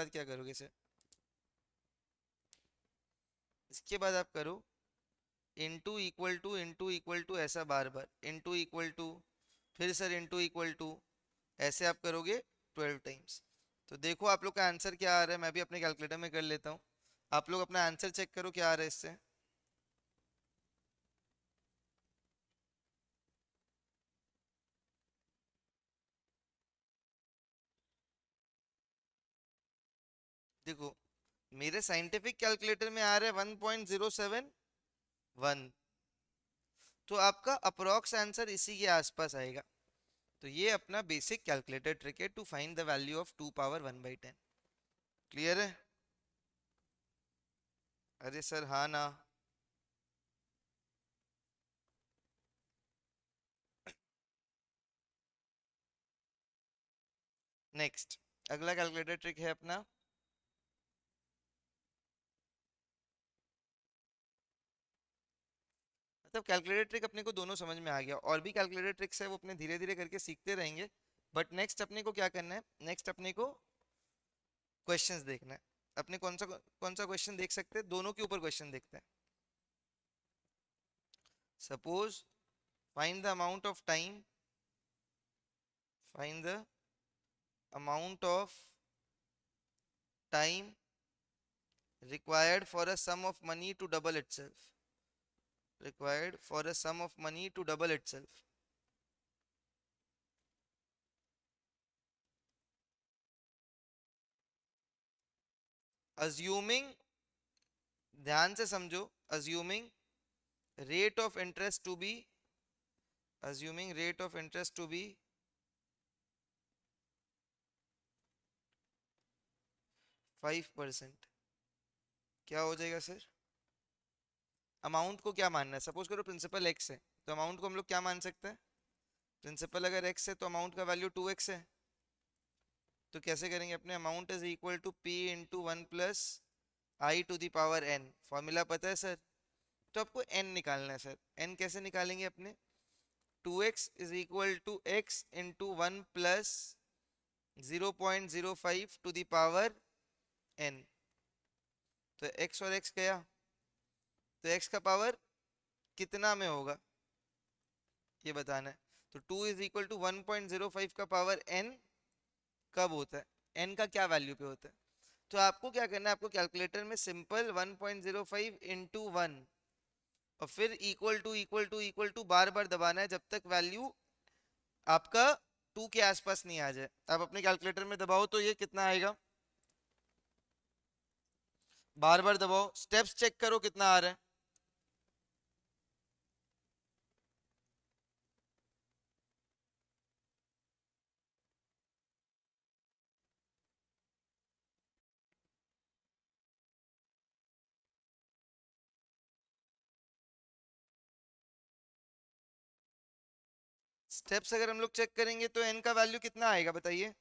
क्या करोगे सर? इसके बाद आप करो इंटू इक्वल टू ऐसा बार बार इंटू इक्वल टू, फिर सर इंटू इक्वल टू, ऐसे आप करोगे 12 टाइम्स। तो देखो आप लोग का आंसर क्या आ रहा है, मैं भी अपने कैलकुलेटर में कर लेता हूँ। आप लोग अपना आंसर चेक करो क्या आ रहा है इससे। देखो मेरे साइंटिफिक कैलकुलेटर में आ रहा है 1.071, तो आपका अप्रोक्स आंसर इसी के आसपास आएगा। तो ये अपना बेसिक कैलकुलेटर ट्रिक है to find the value of 2 power 1/10। Clear है? अरे सर हाँ ना। नेक्स्ट, अगला कैलकुलेटर ट्रिक है अपना, मतलब कैलकुलेटर ट्रिक अपने को दोनों समझ में आ गया, और भी कैलकुलेटर ट्रिक्स है वो अपने धीरे धीरे करके सीखते रहेंगे। बट नेक्स्ट अपने को क्या करना है, नेक्स्ट अपने को क्वेश्चंस देखना है। अपने कौन सा क्वेश्चन देख सकते हैं, दोनों के ऊपर क्वेश्चन देखते हैं। Suppose find the amount of time, find the amount of time required for a sum of money to double itself, required for a sum of money to double itself। assuming, ध्यान से समझो, assuming rate of interest to be, assuming rate of interest to be 5%, क्या हो जाएगा सर? अमाउंट को क्या मानना है, सपोज करो प्रिंसिपल एक्स है, तो अमाउंट को हम लोग क्या मान सकते हैं? प्रिंसिपल अगर एक्स है तो अमाउंट का वैल्यू 2x है। तो कैसे करेंगे अपने, amount is equal to p into 1 + i⁴n। Formula पता है सर? तो आपको n निकालना है सर। n कैसे निकालेंगे अपने, 2x is equal to x into 1 + 0.05 n। तो x और x गया, तो x का पावर कितना में होगा ये बताना है। तो 2 इज इक्वल टू 1.05 का पावर n कब होता है, n का क्या वैल्यू पे होता है? तो आपको क्या करना है, आपको कैलकुलेटर में सिंपल 1.05 इंटू 1 और फिर इक्वल टू बार बार दबाना है जब तक वैल्यू आपका 2 के आसपास नहीं आ जाए। आप अपने कैलकुलेटर में दबाओ तो ये कितना आएगा, बार बार दबाओ, स्टेप्स चेक करो कितना आ रहा है। स्टेप्स अगर हम लोग चेक करेंगे तो n का वैल्यू कितना आएगा बताइए।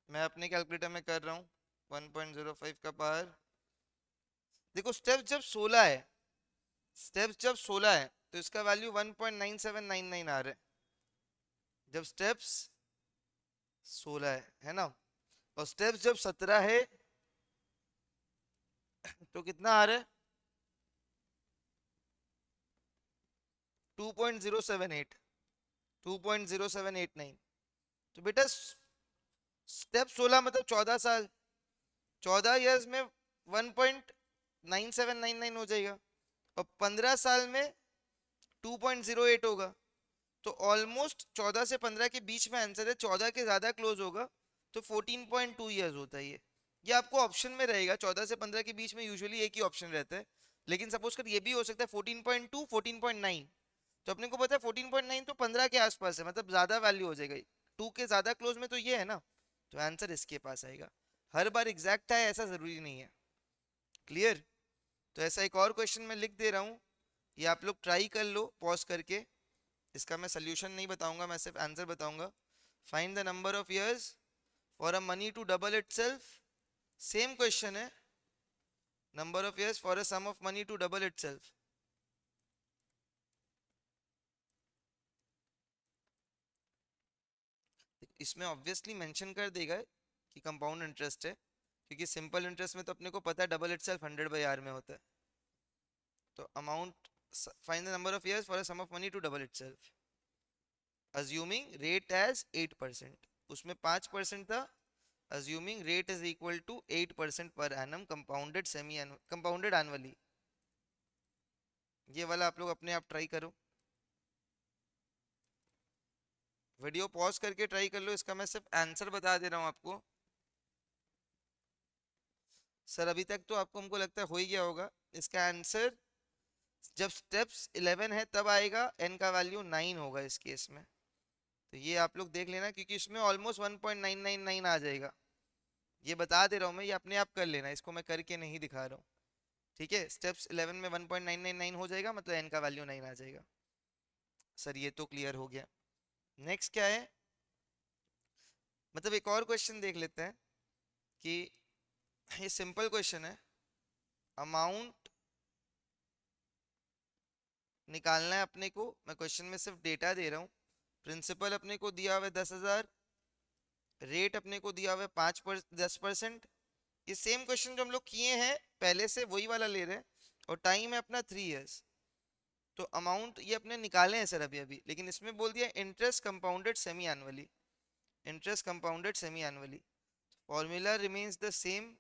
मैं अपने कैलकुलेटर में कर रहा हूँ 1.05 का पावर। देखो स्टेप्स जब 16 है, स्टेप्स जब 16 है तो इसका वैल्यू 1.9799 आ रहा है, जब स्टेप्स 16 है ना। और स्टेप्स जब 17 है तो कितना आ रहा है, 2.078, 2.0789। तो बेटा स्टेप 16 मतलब 14 साल, 14 इयर्स में 1.9799 हो जाएगा, और 15 साल में 2.08 होगा। तो ऑलमोस्ट 14 से 15 के बीच में आंसर है, 14 के ज्यादा क्लोज होगा तो 14.2 ईयर्स होता है ये आपको ऑप्शन में रहेगा। 14 से 15 के बीच में यूजुअली एक ही ऑप्शन रहता है, लेकिन सपोज कर ये भी हो सकता है 14.2 14.9। तो अपने को पता है 14.9 तो 15 के आसपास है, मतलब ज्यादा वैल्यू हो जाएगा, 2 के ज्यादा क्लोज में तो ये है ना। तो आंसर इसके पास आएगा। हर बार एग्जैक्ट आए ऐसा जरूरी नहीं है। क्लियर? तो ऐसा एक और क्वेश्चन मैं लिख दे रहा हूँ, ये आप लोग ट्राई कर लो पॉज करके। इसका मैं सोल्यूशन नहीं बताऊंगा, मैं सिर्फ आंसर बताऊंगा। Find the number of years for a money to double itself same question है, number of years for a sum of money to double itself. इसमें ऑब्वियसली मेंशन कर देगा कि कंपाउंड इंटरेस्ट है, क्योंकि सिंपल इंटरेस्ट में तो अपने को पता है डबल इटसेल्फ 100/r में होता है। तो amount, find the number of years for a sum of money to double itself, assuming rate as 8%, उसमें 5% था, assuming rate is equal to 8% per annum compounded annually. ये वाला आप लोग अपने आप ट्राई करो, वीडियो पॉज करके ट्राई कर लो, इसका मैं सिर्फ आंसर बता दे रहा हूँ आपको। सर अभी तक तो आपको हमको लगता है हो ही गया होगा। इसका आंसर जब स्टेप्स 11 है तब आएगा, n का वैल्यू 9 होगा इस केस में। तो ये आप लोग देख लेना, क्योंकि इसमें ऑलमोस्ट 1.999 आ जाएगा। ये बता दे रहा हूँ मैं, ये अपने आप कर लेना, इसको मैं करके नहीं दिखा रहा हूँ। ठीक है, स्टेप्स 11 में 1.999 हो जाएगा, मतलब n का वैल्यू 9 आ जाएगा। सर ये तो क्लियर हो गया। नेक्स्ट क्या है, मतलब एक और क्वेश्चन देख लेते हैं कि ये सिंपल क्वेश्चन है, अमाउंट निकालना है अपने को। मैं क्वेश्चन में सिर्फ डेटा दे रहा हूँ। प्रिंसिपल अपने को दिया हुआ है 10,000, रेट अपने को दिया हुआ है 10%। ये सेम क्वेश्चन जो हम लोग किए हैं पहले से, वही वाला ले रहे हैं, और टाइम है अपना 3 इयर्स। तो अमाउंट ये अपने निकाले हैं सर अभी अभी, लेकिन इसमें बोल दिया interest compounded semi annually, interest compounded semi annually. Formula remains the same,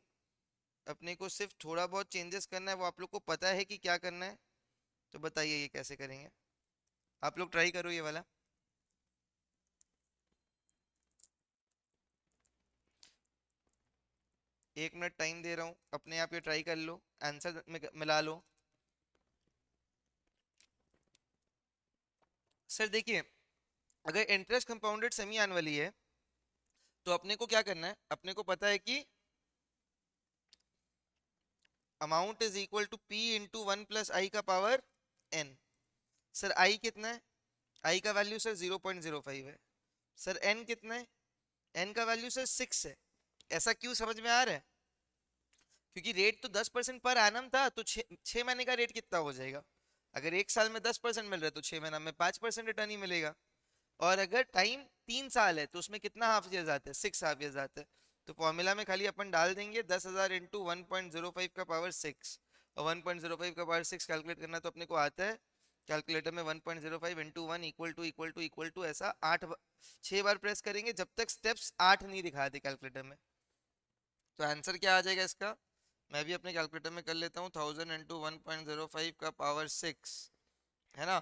अपने को सिर्फ थोड़ा बहुत चेंजेस करना है, वो आप लोग को पता है कि क्या करना है। तो बताइए ये कैसे करेंगे, आप लोग ट्राई करो ये वाला। 1 मिनट टाइम दे रहा हूँ, अपने आप ये ट्राई कर लो, आंसर मिला लो। सर देखिए, अगर इंटरेस्ट कंपाउंडेड सेमी एनुअली है तो अपने को क्या करना है, अपने को पता है कि amount is equal to P into 1 + i का पावर n। सर i कितना है, i का वैल्यू सर 0.05 है। सर n कितना है, n का वैल्यू सर 6 है। ऐसा क्यों समझ में आ रहा है, क्योंकि रेट तो 10% पर एनम था, तो 6 महीने का रेट कितना हो जाएगा। अगर 1 साल में 10% मिल रहा है तो 6 महीना में 5% रिटर्न ही मिलेगा। और अगर टाइम 3 साल है तो उसमें कितना हाफ ईयर्स आते हैं, 6 हाफ ईयर्स आते हैं। तो फॉर्मूला में खाली अपन डाल देंगे 10,000 इंटू 1.05 का पावर 6, और 1.05 का पावर 6 कैलकुलेट करना तो अपने को आता है कैलकुलेटर में। 1.05 इंटू 1 इक्वल टू ऐसा 6 बार प्रेस करेंगे जब तक स्टेप्स 8 नहीं दिखाते कैलकुलेटर में। तो आंसर क्या आ जाएगा इसका, मैं भी अपने कैलकुलेटर में कर लेता हूँ। 1000 इंटू 1.05 का पावर 6 है ना।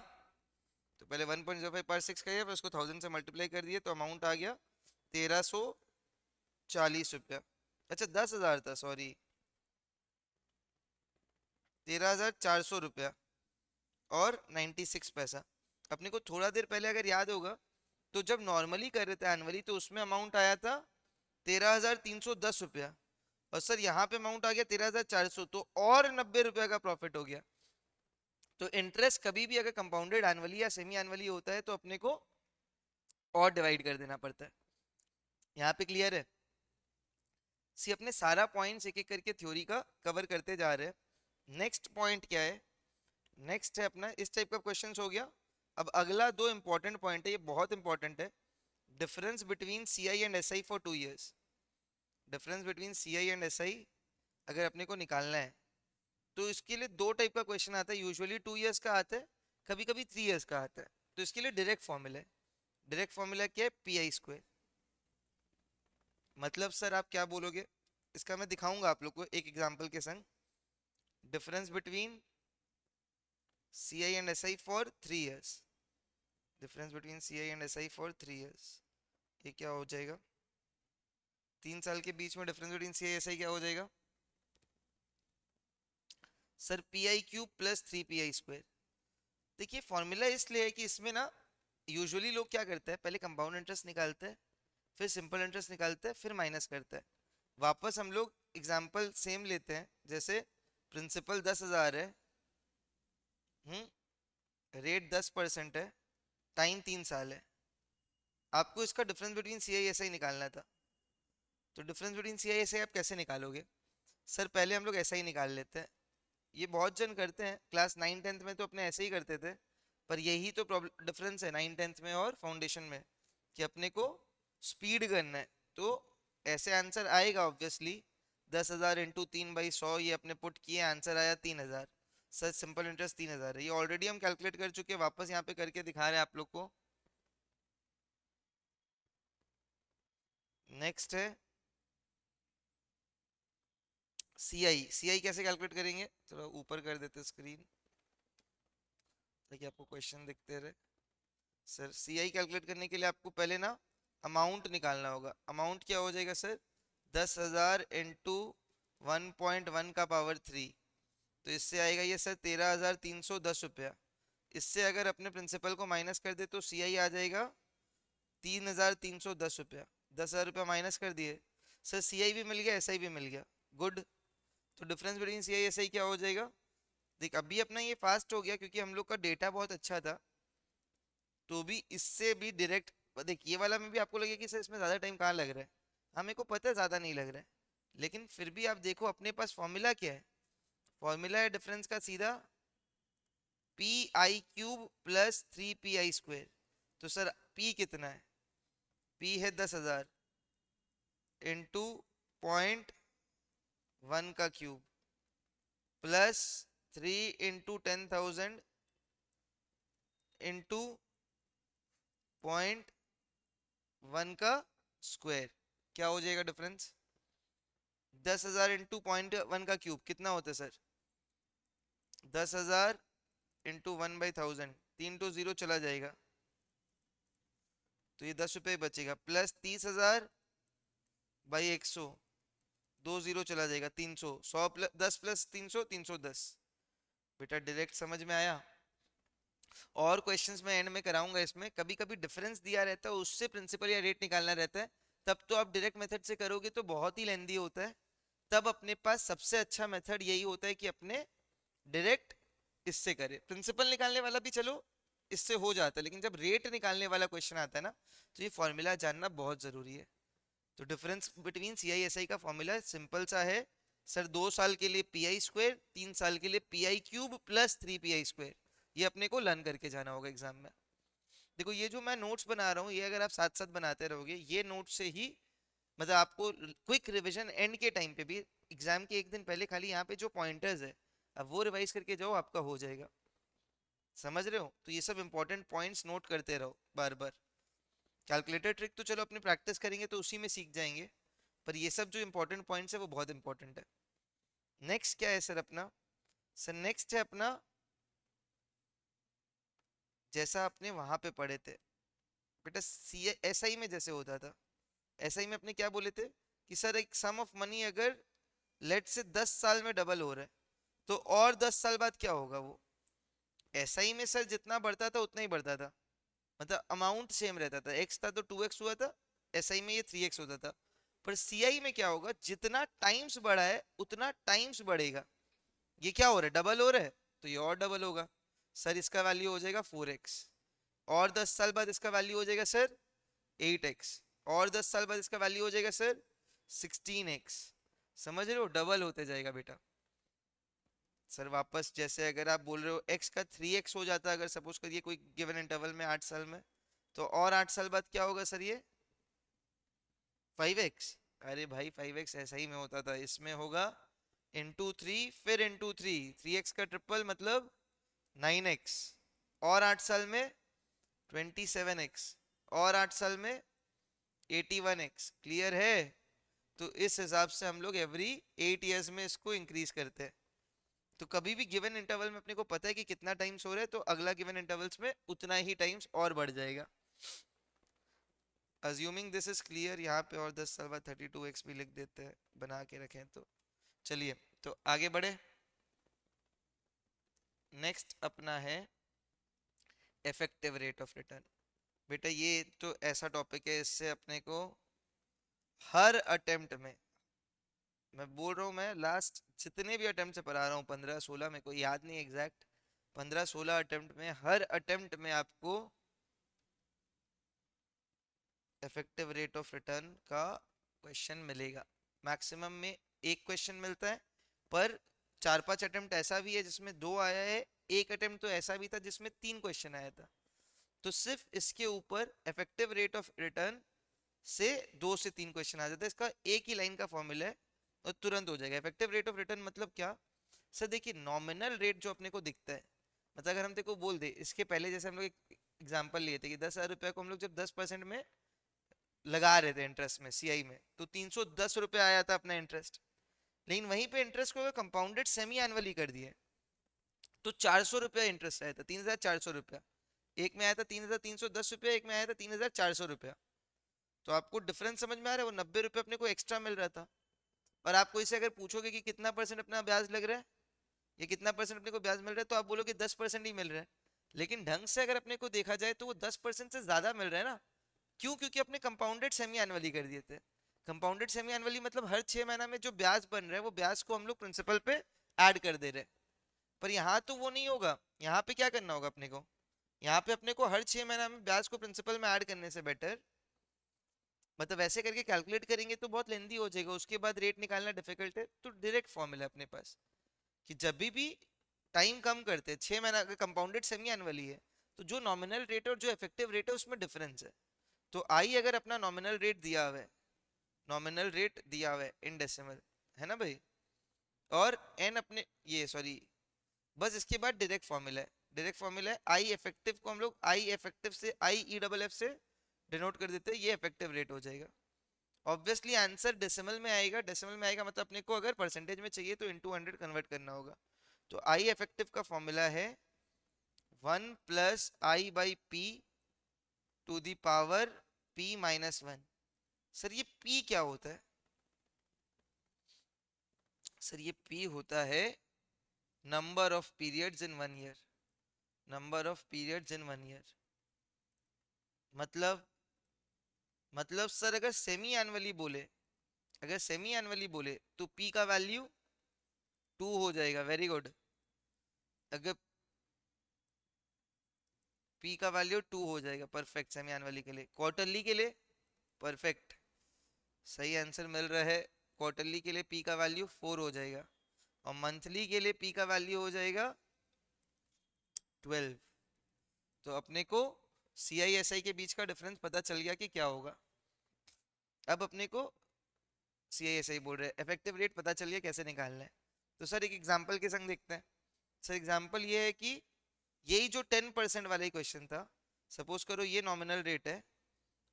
तो पहले 1.05 पर 6 करिए, फिर उसको 1000 से मल्टीप्लाई कर दिए, तो अमाउंट आ गया 1340 रुपया। अच्छा 10,000 था, सॉरी, 13,400 रुपया और 96 पैसा। अपने को थोड़ा देर पहले अगर याद होगा, तो जब नॉर्मली कर रहे थे एनुअली तो उसमें अमाउंट आया था 13,310 रुपया, और सर यहाँ पे अमाउंट आ गया 13,400, तो और 90 रुपया का प्रॉफिट हो गया। तो इंटरेस्ट कभी भी अगर कंपाउंडेड एनुअली या सेमी एनुअली होता है तो अपने को और डिवाइड कर देना पड़ता है। यहाँ पे क्लियर है। सी अपने सारा पॉइंट्स एक एक करके थ्योरी का कवर करते जा रहे हैं। नेक्स्ट पॉइंट क्या है, नेक्स्ट है अपना इस टाइप का क्वेश्चन हो गया। अब अगला 2 इंपॉर्टेंट पॉइंट है, ये बहुत इंपॉर्टेंट है। Difference between C I and S I for 2 years. Difference between C I and S I अगर अपने को निकालना है तो इसके लिए 2 टाइप का क्वेश्चन आता है। यूजुअली 2 इयर्स का आता है, कभी कभी 3 इयर्स का आता है। तो इसके लिए डायरेक्ट फॉर्मूला है। डायरेक्ट फॉर्मूला क्या है, पी आई स्क्वायर। मतलब सर आप क्या बोलोगे, इसका मैं दिखाऊंगा आप लोग को एक एग्जांपल के संग। Difference between C I and S I for 3 years, difference between C I and S I for 3 years, ये क्या हो जाएगा, 3 साल के बीच में difference between C I S I क्या हो जाएगा sir, P I cube plus 3 P I square. देखिए फॉर्मूला इसलिए है कि इसमें ना यूजुअली लोग क्या करते हैं, पहले कंपाउंड इंटरेस्ट निकालते हैं, फिर सिंपल इंटरेस्ट निकालते हैं, फिर माइनस करते हैं। वापस हम लोग एग्जाम्पल सेम लेते हैं, जैसे प्रिंसिपल 10,000 है, रेट 10% है, टाइम 3 साल है। आपको इसका difference between C I S I निकालना था। तो difference between C I S I आप कैसे निकालोगे? सर पहले हम लोग ऐसा ही निकाल लेते हैं, ये बहुत जन करते हैं, क्लास 9 10th में तो अपने ऐसे ही करते थे, पर यही तो प्रॉब्लम डिफरेंस है 9 10th में और फाउंडेशन में, कि अपने को स्पीड करना है। तो ऐसे आंसर आएगा ऑब्वियसली, 10,000 इंटू 3/100, ये अपने पुट किए, आंसर आया 3,000। सर सिंपल इंटरेस्ट 3,000 है, ये ऑलरेडी हम कैलकुलेट कर चुके हैं, वापस यहाँ पे करके दिखा रहे हैं आप लोग को। नेक्स्ट है सी आई। सी आई कैसे कैलकुलेट करेंगे, थोड़ा ऊपर कर देते स्क्रीन ताकि आपको क्वेश्चन दिखते रहे। सर सी आई कैलकुलेट करने के लिए आपको पहले ना अमाउंट निकालना होगा। अमाउंट क्या हो जाएगा सर, 10,000 इंटू 1.1 का पावर 3, तो इससे आएगा ये सर 13,310 रुपया। इससे अगर अपने प्रिंसिपल को माइनस कर दे तो सी आई आ जाएगा 3,310 रुपया। 10,000 रुपया माइनस कर दिए, सर सी आई भी मिल गया, एस आई भी मिल गया, गुड। तो difference between C I S I क्या हो जाएगा, देख अभी अपना ये फास्ट हो गया क्योंकि हम लोग का डेटा बहुत अच्छा था, तो भी इससे भी डायरेक्ट देख, ये वाला में भी आपको लगे कि सर इसमें ज़्यादा टाइम कहाँ लग रहा है, हमें को पता है ज़्यादा नहीं लग रहा है, लेकिन फिर भी आप देखो अपने पास फॉर्मूला क्या है, फॉर्मूला है डिफरेंस का सीधा P I cube plus 3 pi² तो सर पी कितना है, पी है 10,000 इंटू 0.1 का क्यूब प्लस 3 इंटू 10,000 इंटू 0.1 का स्क्वायर। क्या हो जाएगा डिफरेंस, 10,000 इंटू 0.1 का क्यूब कितना होता है सर, 10,000 इंटू 1/1000, 3 to 0 चला जाएगा, तो ये 10 रुपये बचेगा, प्लस 30,000/100, 2 0 चला जाएगा, 300, 10 प्लस 300, 310। बेटा डायरेक्ट समझ में आया। और क्वेश्चंस में एंड में कराऊंगा, इसमें कभी कभी डिफरेंस दिया रहता है उससे प्रिंसिपल या रेट निकालना रहता है, तब तो आप डायरेक्ट मेथड से करोगे तो बहुत ही लेंदी होता है, तब अपने पास सबसे अच्छा मेथड यही होता है कि अपने डायरेक्ट इससे करे। प्रिंसिपल निकालने वाला भी चलो इससे हो जाता है, लेकिन जब रेट निकालने वाला क्वेश्चन आता है ना, तो ये फॉर्मूला जानना बहुत जरूरी है। तो difference between C I S I का फॉर्मूला सिंपल सा है सर, 2 साल के लिए पी आई², 3 साल के लिए पी आई³ प्लस 3 pi²। ये अपने को लर्न करके जाना होगा एग्जाम में। देखो ये जो मैं नोट्स बना रहा हूँ, ये अगर आप साथ साथ बनाते रहोगे, ये नोट से ही मतलब आपको क्विक रिवीजन एंड के टाइम पे भी, एग्जाम के एक दिन पहले खाली यहाँ पे जो पॉइंटर्स है अब वो रिवाइज करके जाओ, आपका हो जाएगा। समझ रहे हो, तो ये सब इंपॉर्टेंट पॉइंट्स नोट करते रहो बार बार। कैलकुलेटर ट्रिक तो चलो अपनी प्रैक्टिस करेंगे तो उसी में सीख जाएंगे, पर ये सब जो इंपॉर्टेंट पॉइंट्स है वो बहुत इंपॉर्टेंट है। नेक्स्ट क्या है सर अपना, सर नेक्स्ट है अपना जैसा आपने वहां पे पढ़े थे बेटा, सी एस आई में जैसे होता था, एस आई में अपने क्या बोले थे कि सर एक सम ऑफ मनी अगर लेट से 10 साल में डबल हो रहा है, तो और 10 साल बाद क्या होगा वो। एसआई में सर जितना बढ़ता था उतना ही बढ़ता था, मतलब अमाउंट सेम रहता था, एक्स था तो 2x हुआ था, एसआई में ये 3x होता था। पर सीआई में क्या होगा, जितना टाइम्स बढ़ा है उतना टाइम्स बढ़ेगा। ये क्या हो रहा है, डबल हो रहा है, तो ये और डबल होगा सर, इसका वैल्यू हो जाएगा 4x, और 10 साल बाद इसका वैल्यू हो जाएगा सर 8x, और 10 साल बाद इसका वैल्यू हो जाएगा सर 16x। समझ रहे हो, डबल होते जाएगा बेटा। सर वापस जैसे अगर आप बोल रहे हो x का 3x हो जाता है, अगर सपोज करिए कोई गिवन इंटरवल में 8 साल में, तो और 8 साल बाद क्या होगा सर, ये 5x। अरे भाई 5x ऐसा ही में होता था, इसमें होगा इंटू 3, फिर इंटू 3x का ट्रिपल मतलब 9x, और 8 साल में 27x, और 8 साल में 81x। क्लियर है, तो इस हिसाब से हम लोग एवरी 8 years में इसको इंक्रीज करते हैं। तो कभी भी गिवन इंटरवल में अपने को पता है कि कितना टाइम्स हो रहा है, तो अगला गिवन इंटरवल्स में उतना ही टाइम्स और बढ़ जाएगा। अज्यूमिंग दिस इज क्लियर, यहाँ पे और 10 साल बाद 32x भी लिख देते हैं, बना के रखें तो। चलिए तो आगे बढ़े, नेक्स्ट अपना है इफेक्टिव रेट ऑफ रिटर्न। बेटा ये तो ऐसा टॉपिक है, इससे अपने को हर अटेम्प्ट में, मैं बोल रहा हूँ, मैं लास्ट जितने भी अटेम्प्ट से पढ़ा रहा हूँ 15 16, मेरे को याद नहीं एग्जैक्ट, 15 16 अटेम्प्ट में, हर अटेम्प्ट में आपको इफेक्टिव रेट ऑफ रिटर्न का क्वेश्चन मिलेगा। मैक्सिमम में एक क्वेश्चन मिलता है, पर 4-5 अटेम्प्ट ऐसा भी है जिसमें 2 आया है, एक अटेम्प्ट तो ऐसा भी था जिसमें 3 क्वेश्चन आया था। तो सिर्फ इसके ऊपर इफेक्टिव रेट ऑफ रिटर्न से 2 से 3 क्वेश्चन आ जाता है। इसका एक ही लाइन का फॉर्मूला है और तुरंत हो जाएगा। इफेक्टिव रेट ऑफ रिटर्न मतलब क्या सर? देखिए, नॉमिनल रेट जो अपने को दिखता है, मतलब अगर हम तेरे को बोल दे, इसके पहले जैसे हम लोग एक एग्जांपल लिए थे कि 10,000 रुपया को हम लोग जब 10% में लगा रहे थे इंटरेस्ट में सीआई में, तो 310 रुपया आया था अपना इंटरेस्ट। लेकिन वहीं पे इंटरेस्ट को कंपाउंडेड सेमी एनुअली कर दिए तो 400 रुपया इंटरेस्ट आया था, 3,400 रुपया। एक में आया था 3,310 रुपया, एक में आया था 3,400 रुपया। तो आपको डिफरेंस समझ में आ रहा है? वो 90 रुपये अपने को एक्स्ट्रा मिल रहा था। और आप कोई से अगर पूछोगे कि कितना परसेंट अपना ब्याज लग रहा है या कितना परसेंट अपने को ब्याज मिल रहा है, तो आप बोलोगे 10% ही मिल रहा है। लेकिन ढंग से अगर अपने को देखा जाए तो वो 10% से ज्यादा मिल रहा है ना। क्यों? क्योंकि अपने कंपाउंडेड सेमी एनुअली कर दिए थे। कंपाउंडेड सेमी एनुअली मतलब हर 6 महीना में जो ब्याज बन रहा है वो ब्याज को हम लोग प्रिंसिपल पे ऐड कर दे रहे हैं। पर यहाँ तो वो नहीं होगा। यहाँ पे क्या करना होगा अपने को? यहाँ पे अपने को हर 6 महीना में ब्याज को प्रिंसिपल में ऐड करने से बेटर, मतलब वैसे करके कैलकुलेट करेंगे तो बहुत लेंदी हो जाएगा, उसके बाद रेट निकालना डिफिकल्ट है। तो डायरेक्ट फॉर्मूला अपने पास कि जब भी टाइम कम करते हैं, 6 महीना अगर कंपाउंडेड सेमी एनुअली है, तो जो नॉमिनल रेट और जो इफेक्टिव रेट है उसमें डिफरेंस है। तो आई अगर अपना नॉमिनल रेट दिया हुआ है, नॉमिनल रेट दिया हुआ है इन डेसिमल, है ना भाई, और एन अपने ये सॉरी, बस इसके बाद डायरेक्ट फॉर्मूला है। डायरेक्ट फॉर्मूला है आई इफेक्टिव को हम लोग आई इफेक्टिव से आई ई डबल एफ से डिनोट कर देते हैं, ये इफेक्टिव रेट हो जाएगा। ऑब्वियसली आंसर डेसिमल में आएगा। डेसिमल में आएगा मतलब अपने को अगर परसेंटेज में चाहिए तो इनटू 100 कन्वर्ट करना होगा। तो आई इफेक्टिव का फॉर्मूला है 1 + i/p to the power p-1। Sir ये p क्या होता है? सर ये p होता है number of periods in 1 year. Number of periods in 1 year मतलब सर अगर सेमी एनुअली बोले, अगर सेमी एनुअली बोले तो p का वैल्यू 2 हो जाएगा। Very good. अगर p का वैल्यू 2 हो जाएगा, परफेक्ट। सेमी एनुअली के लिए, क्वार्टरली के लिए परफेक्ट, सही आंसर मिल रहा है। क्वार्टरली के लिए p का वैल्यू 4 हो जाएगा और मंथली के लिए p का वैल्यू हो जाएगा 12। तो अपने को सी आई एस आई के बीच का डिफरेंस पता चल गया कि क्या होगा। अब अपने को सी आई एस आई बोल रहे हैं इफेक्टिव रेट पता चल गया कैसे निकालना है। तो सर एक एग्जांपल के संग देखते हैं। सर एग्जांपल ये है कि यही जो 10% वाला क्वेश्चन था, सपोज करो ये नॉमिनल रेट है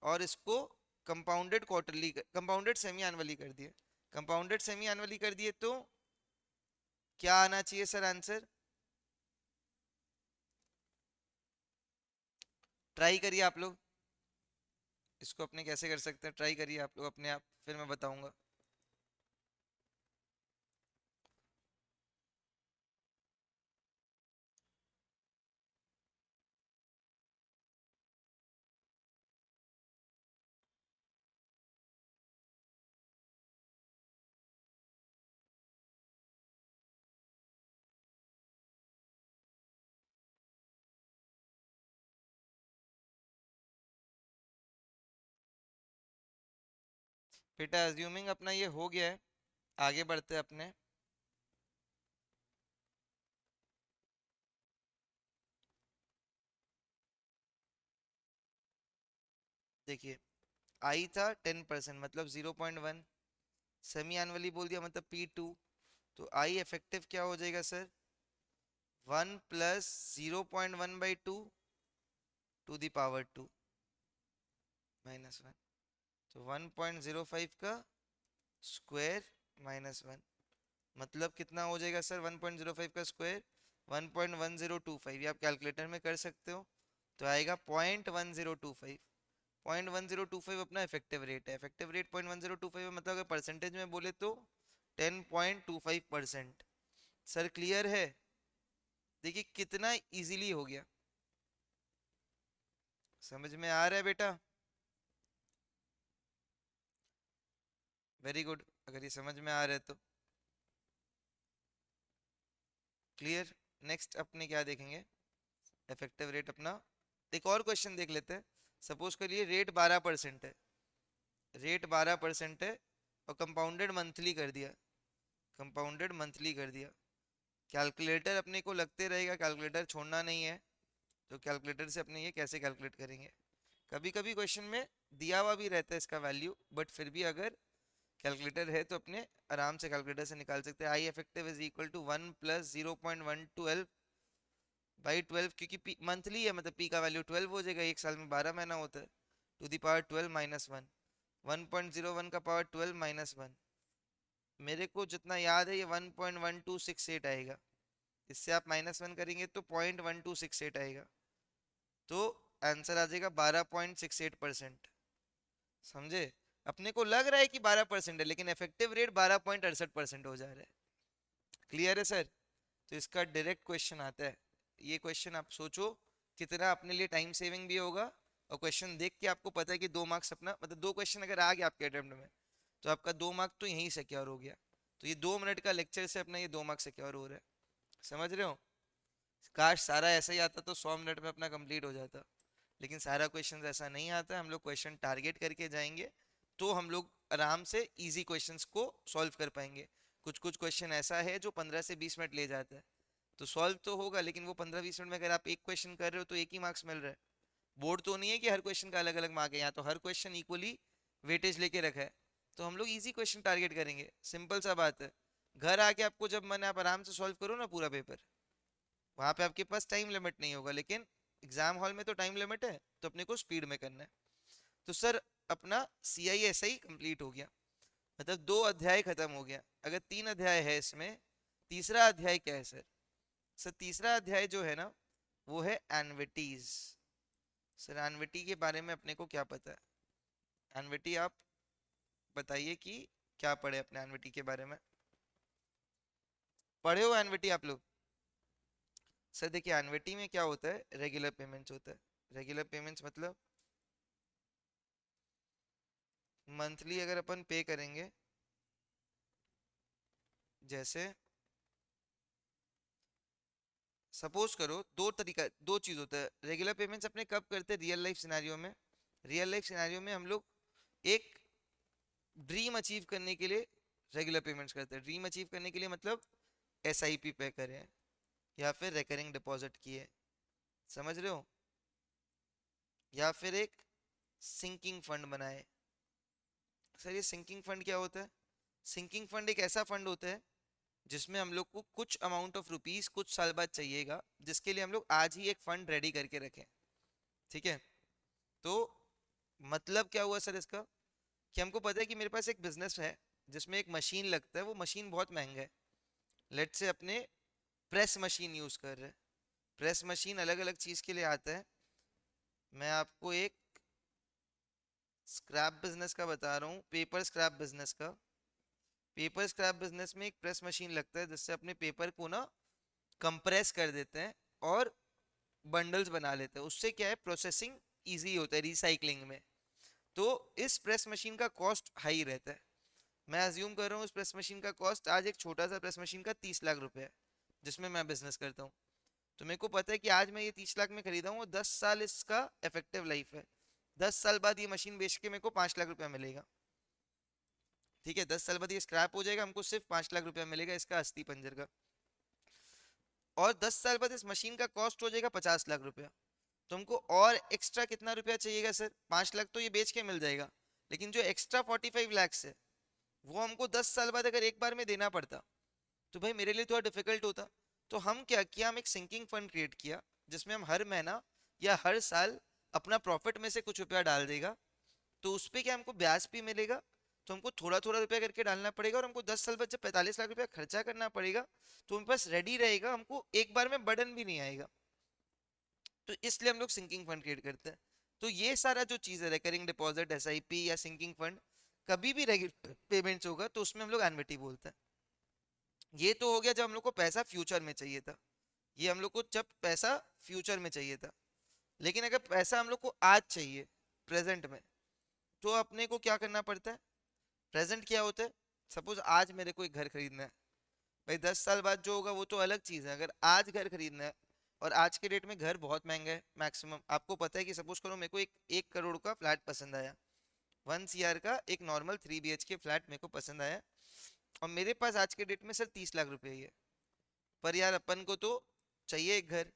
और इसको compounded quarterly, compounded semi annually कर दिए। कंपाउंडेड सेमी एनुअली कर दिए तो क्या आना चाहिए सर आंसर? ट्राई करिए आप लोग, इसको अपने कैसे कर सकते हैं, ट्राई करिए आप लोग अपने आप, फिर मैं बताऊंगा। बेटा अज्यूमिंग अपना ये हो गया है, आगे बढ़ते हैं अपने। देखिए आई था 10% मतलब 0.1, सेमी एनुअली बोल दिया मतलब P2। तो आई इफेक्टिव क्या हो जाएगा सर? 1 + 0.1/2 to the power 2 -1। तो 1.05 का स्क्वायर -1 मतलब कितना हो जाएगा सर? 1.05 का स्क्वायर 1.1025, ये आप कैलकुलेटर में कर सकते हो। तो आएगा 0.1025। 0.1025 अपना इफेक्टिव रेट है। इफेक्टिव रेट 0.1025 है, मतलब अगर परसेंटेज में बोले तो 10.25%। सर क्लियर है? देखिए कितना इजीली हो गया, समझ में आ रहा है बेटा? वेरी गुड, अगर ये समझ में आ रहा है तो क्लियर। नेक्स्ट अपने क्या देखेंगे? इफेक्टिव रेट अपना एक और क्वेश्चन देख लेते हैं। सपोज करिए रेट 12% है, रेट 12% है और कंपाउंडेड मंथली कर दिया, कंपाउंडेड मंथली कर दिया। कैलकुलेटर अपने को लगते रहेगा, कैलकुलेटर छोड़ना नहीं है, तो कैलकुलेटर से अपने ये कैसे कैलकुलेट करेंगे। कभी कभी क्वेश्चन में दिया हुआ भी रहता है इसका वैल्यू, बट फिर भी अगर कैलकुलेटर है तो अपने आराम से कैलकुलेटर से निकाल सकते हैं। I effective is equal to 1 plus 0.112 by 12, क्योंकि मंथली है मतलब पी का वैल्यू 12 हो जाएगा, एक साल में 12 महीना होता है, टू दी पावर 12 माइनस 1, 1.01 का पावर 12 माइनस 1, मेरे को जितना याद है ये 1.1268 आएगा। इससे आप -1 करेंगे तो 0.1268 आएगा, तो आंसर आ जाएगा 12.68%। समझे? अपने को लग रहा है कि 12% है, लेकिन इफेक्टिव रेट 12.68% हो जा रहा है। क्लियर है सर? तो इसका डायरेक्ट क्वेश्चन आता है। ये क्वेश्चन आप सोचो कितना अपने लिए टाइम सेविंग भी होगा, और क्वेश्चन देख के आपको पता है कि 2 मार्क्स अपना मतलब 2 क्वेश्चन अगर आ गया आपके अटेम्प्ट में तो आपका 2 मार्क तो यहीं सिक्योर हो गया। तो ये 2 मिनट का लेक्चर से अपना ये 2 मार्क्स सिक्योर हो रहा है। समझ रहे हो? काश सारा ऐसा ही आता तो 100 मिनट में अपना कंप्लीट हो जाता, लेकिन सारा क्वेश्चन ऐसा नहीं आता है। हम लोग क्वेश्चन टारगेट करके जाएंगे तो हम लोग आराम से इजी क्वेश्चंस को सॉल्व कर पाएंगे। कुछ कुछ क्वेश्चन ऐसा है जो 15 से 20 मिनट ले जाता है, तो सॉल्व तो होगा, लेकिन वो 15-20 मिनट में अगर आप एक क्वेश्चन कर रहे हो तो एक ही मार्क्स मिल रहा है। बोर्ड तो नहीं है कि हर क्वेश्चन का अलग अलग मार्क है, यहाँ तो हर क्वेश्चन इक्वली वेटेज लेके रखा है। तो हम लोग इजी क्वेश्चन टारगेट करेंगे, सिंपल सा बात है। घर आके आपको जब मन है आप आराम से सॉल्व करो ना पूरा पेपर, वहां पे आपके पास टाइम लिमिट नहीं होगा, लेकिन एग्जाम हॉल में तो टाइम लिमिट है, तो अपने को स्पीड में करना है। तो सर अपना सी आई एस आई कंप्लीट हो गया, मतलब 2 अध्याय खत्म हो गया। अगर 3 अध्याय है इसमें, तीसरा अध्याय क्या है सर? सर तीसरा अध्याय जो है ना वो है एनविटीज। सर एनविटी के बारे में अपने को क्या पता है? एनविटी आप बताइए कि क्या पढ़े अपने एनविटी के बारे में। पढ़े हो एनविटी आप लोग? सर देखिए एनविटी में क्या होता है, रेगुलर पेमेंट्स होता है। रेगुलर पेमेंट्स मतलब मंथली अगर अपन पे करेंगे, जैसे सपोज करो, दो चीज होता है। रेगुलर पेमेंट्स अपने कब करते हैं? रियल लाइफ सिनेरियो में। रियल लाइफ सिनेरियो में हम लोग एक ड्रीम अचीव करने के लिए रेगुलर पेमेंट्स करते हैं। ड्रीम अचीव करने के लिए मतलब एसआईपी पे करें या फिर रिकरिंग डिपॉजिट किए, समझ रहे हो? या फिर एक सिंकिंग फंड बनाए। सर ये सिंकिंग फंड क्या होता है? सिंकिंग फंड एक ऐसा फंड होता है जिसमें हम लोग को कुछ अमाउंट ऑफ रुपीस कुछ साल बाद चाहिएगा, जिसके लिए हम लोग आज ही एक फंड रेडी करके रखें। ठीक है? तो मतलब क्या हुआ सर इसका, कि हमको पता है कि मेरे पास एक बिजनेस है जिसमें एक मशीन लगता है, वो मशीन बहुत महंगा है। लेट से अपने प्रेस मशीन यूज कर रहे हैं। प्रेस मशीन अलग अलग चीज के लिए आता है। मैं आपको एक स्क्रैप बिजनेस का बता रहा हूँ, पेपर स्क्रैप बिजनेस का। पेपर स्क्रैप बिजनेस में एक प्रेस मशीन लगता है जिससे अपने पेपर को ना कंप्रेस कर देते हैं और बंडल्स बना लेते हैं। उससे क्या है, प्रोसेसिंग इजी होता है रिसाइकलिंग में। तो इस प्रेस मशीन का कॉस्ट हाई रहता है। मैं अज्यूम कर रहा हूँ इस प्रेस मशीन का कॉस्ट आज एक छोटा सा प्रेस मशीन का 30 लाख रुपए है, जिसमें मैं बिजनेस करता हूँ। तो मेरे को पता है कि आज मैं ये 30 लाख में खरीदा हूँ और 10 साल इसका इफेक्टिव लाइफ है। 10 साल बाद ये मशीन बेच के मेरे को 5 लाख रुपया मिलेगा। ठीक है? 10 साल बाद ये स्क्रैप हो जाएगा, हमको सिर्फ 5 लाख रुपया मिलेगा इसका अस्थि पंजर का। और 10 साल बाद इस मशीन का कॉस्ट हो जाएगा 50 लाख रुपया। तो हमको और एक्स्ट्रा कितना रुपया चाहिएगा सर? 5 लाख तो ये बेच के मिल जाएगा, लेकिन जो एक्स्ट्रा 45 लाख है वो हमको 10 साल बाद अगर एक बार में देना पड़ता तो भाई मेरे लिए थोड़ा डिफिकल्ट होता। तो हम क्या किया, हम एक सिंकिंग फंड क्रिएट किया जिसमें हम हर महीना या हर साल अपना प्रॉफिट में से कुछ रुपया डाल देगा। तो उस पे क्या हमको ब्याज भी मिलेगा, तो हमको थोड़ा थोड़ा रुपया करके डालना पड़ेगा, और हमको 10 साल बाद जब 45 लाख रुपया खर्चा करना पड़ेगा तो हमारे पास रेडी रहेगा, हमको एक बार में बर्डन भी नहीं आएगा। तो इसलिए हम लोग सिंकिंग फंड क्रिएट करते हैं। तो ये सारा जो चीज है, रिकरिंग डिपॉजिट, एसआईपी या सिंकिंग फंड, कभी भी रेगुलर पेमेंट्स होगा तो उसमें हम लोग एन्युटी बोलते हैं। ये तो हो गया जब हम लोग को पैसा फ्यूचर में चाहिए था। ये हम लोग को जब पैसा फ्यूचर में चाहिए था। लेकिन अगर पैसा हम लोग को आज चाहिए प्रेजेंट में, तो अपने को क्या करना पड़ता है? प्रेजेंट क्या होता है? सपोज आज मेरे को एक घर खरीदना है, भाई 10 साल बाद जो होगा वो तो अलग चीज है। अगर आज घर खरीदना है, और आज के डेट में घर बहुत महंगा है, मैक्सिमम आपको पता है कि सपोज करो मेरे को एक 1 करोड़ का फ्लैट पसंद आया, 1 CR का एक नॉर्मल 3 BHK फ्लैट मेरे को पसंद आया, और मेरे पास आज के डेट में सर 30 लाख रुपए ही है। पर यार अपन को तो चाहिए एक घर,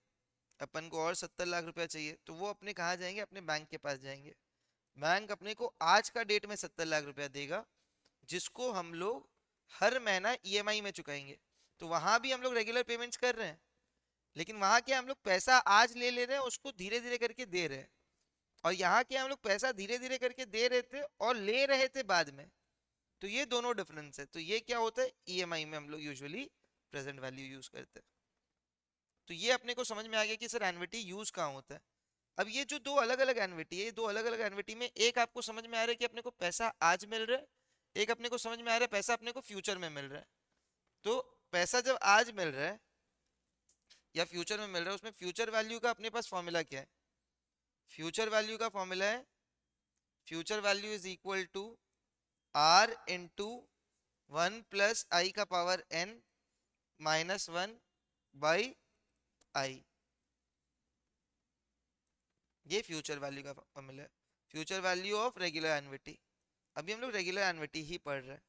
अपन को और 70 लाख रुपया चाहिए, तो वो अपने कहाँ जाएंगे, अपने बैंक के पास जाएंगे। बैंक अपने को आज का डेट में 70 लाख रुपया देगा, जिसको हम लोग हर महीना ईएमआई में चुकाएंगे। तो वहां भी हम लोग रेगुलर पेमेंट्स कर रहे हैं, लेकिन वहां क्या हम लोग पैसा आज ले ले रहे हैं, उसको धीरे धीरे करके दे रहे हैं। और यहाँ क्या हम लोग पैसा धीरे धीरे करके दे रहे थे और ले रहे थे बाद में। तो ये दोनों डिफरेंस है। तो ये क्या होता है, ईएमआई में हम लोग यूजुअली प्रेजेंट वैल्यू यूज करते हैं। तो ये अपने को समझ में आ गया कि सर एनविटी यूज कहाँ होता है। अब ये जो दो अलग अलग एनविटी है, ये दो अलग अलग एनविटी में एक आपको समझ में आ रहा है कि अपने को पैसा आज मिल रहा है, एक अपने को समझ में आ रहा है पैसा अपने को फ्यूचर में मिल रहा है। तो पैसा जब आज मिल रहा है या फ्यूचर में मिल रहा है, उसमें फ्यूचर वैल्यू का अपने पास फॉर्मूला क्या है? फ्यूचर वैल्यू का फॉर्मूला है, future value is equal to R into 1 + i का पावर n -1/i। ये फ्यूचर वैल्यू का फॉर्मूला है, future value of regular annuity. अभी हम लोग रेगुलर एनविटी ही पढ़ रहे हैं।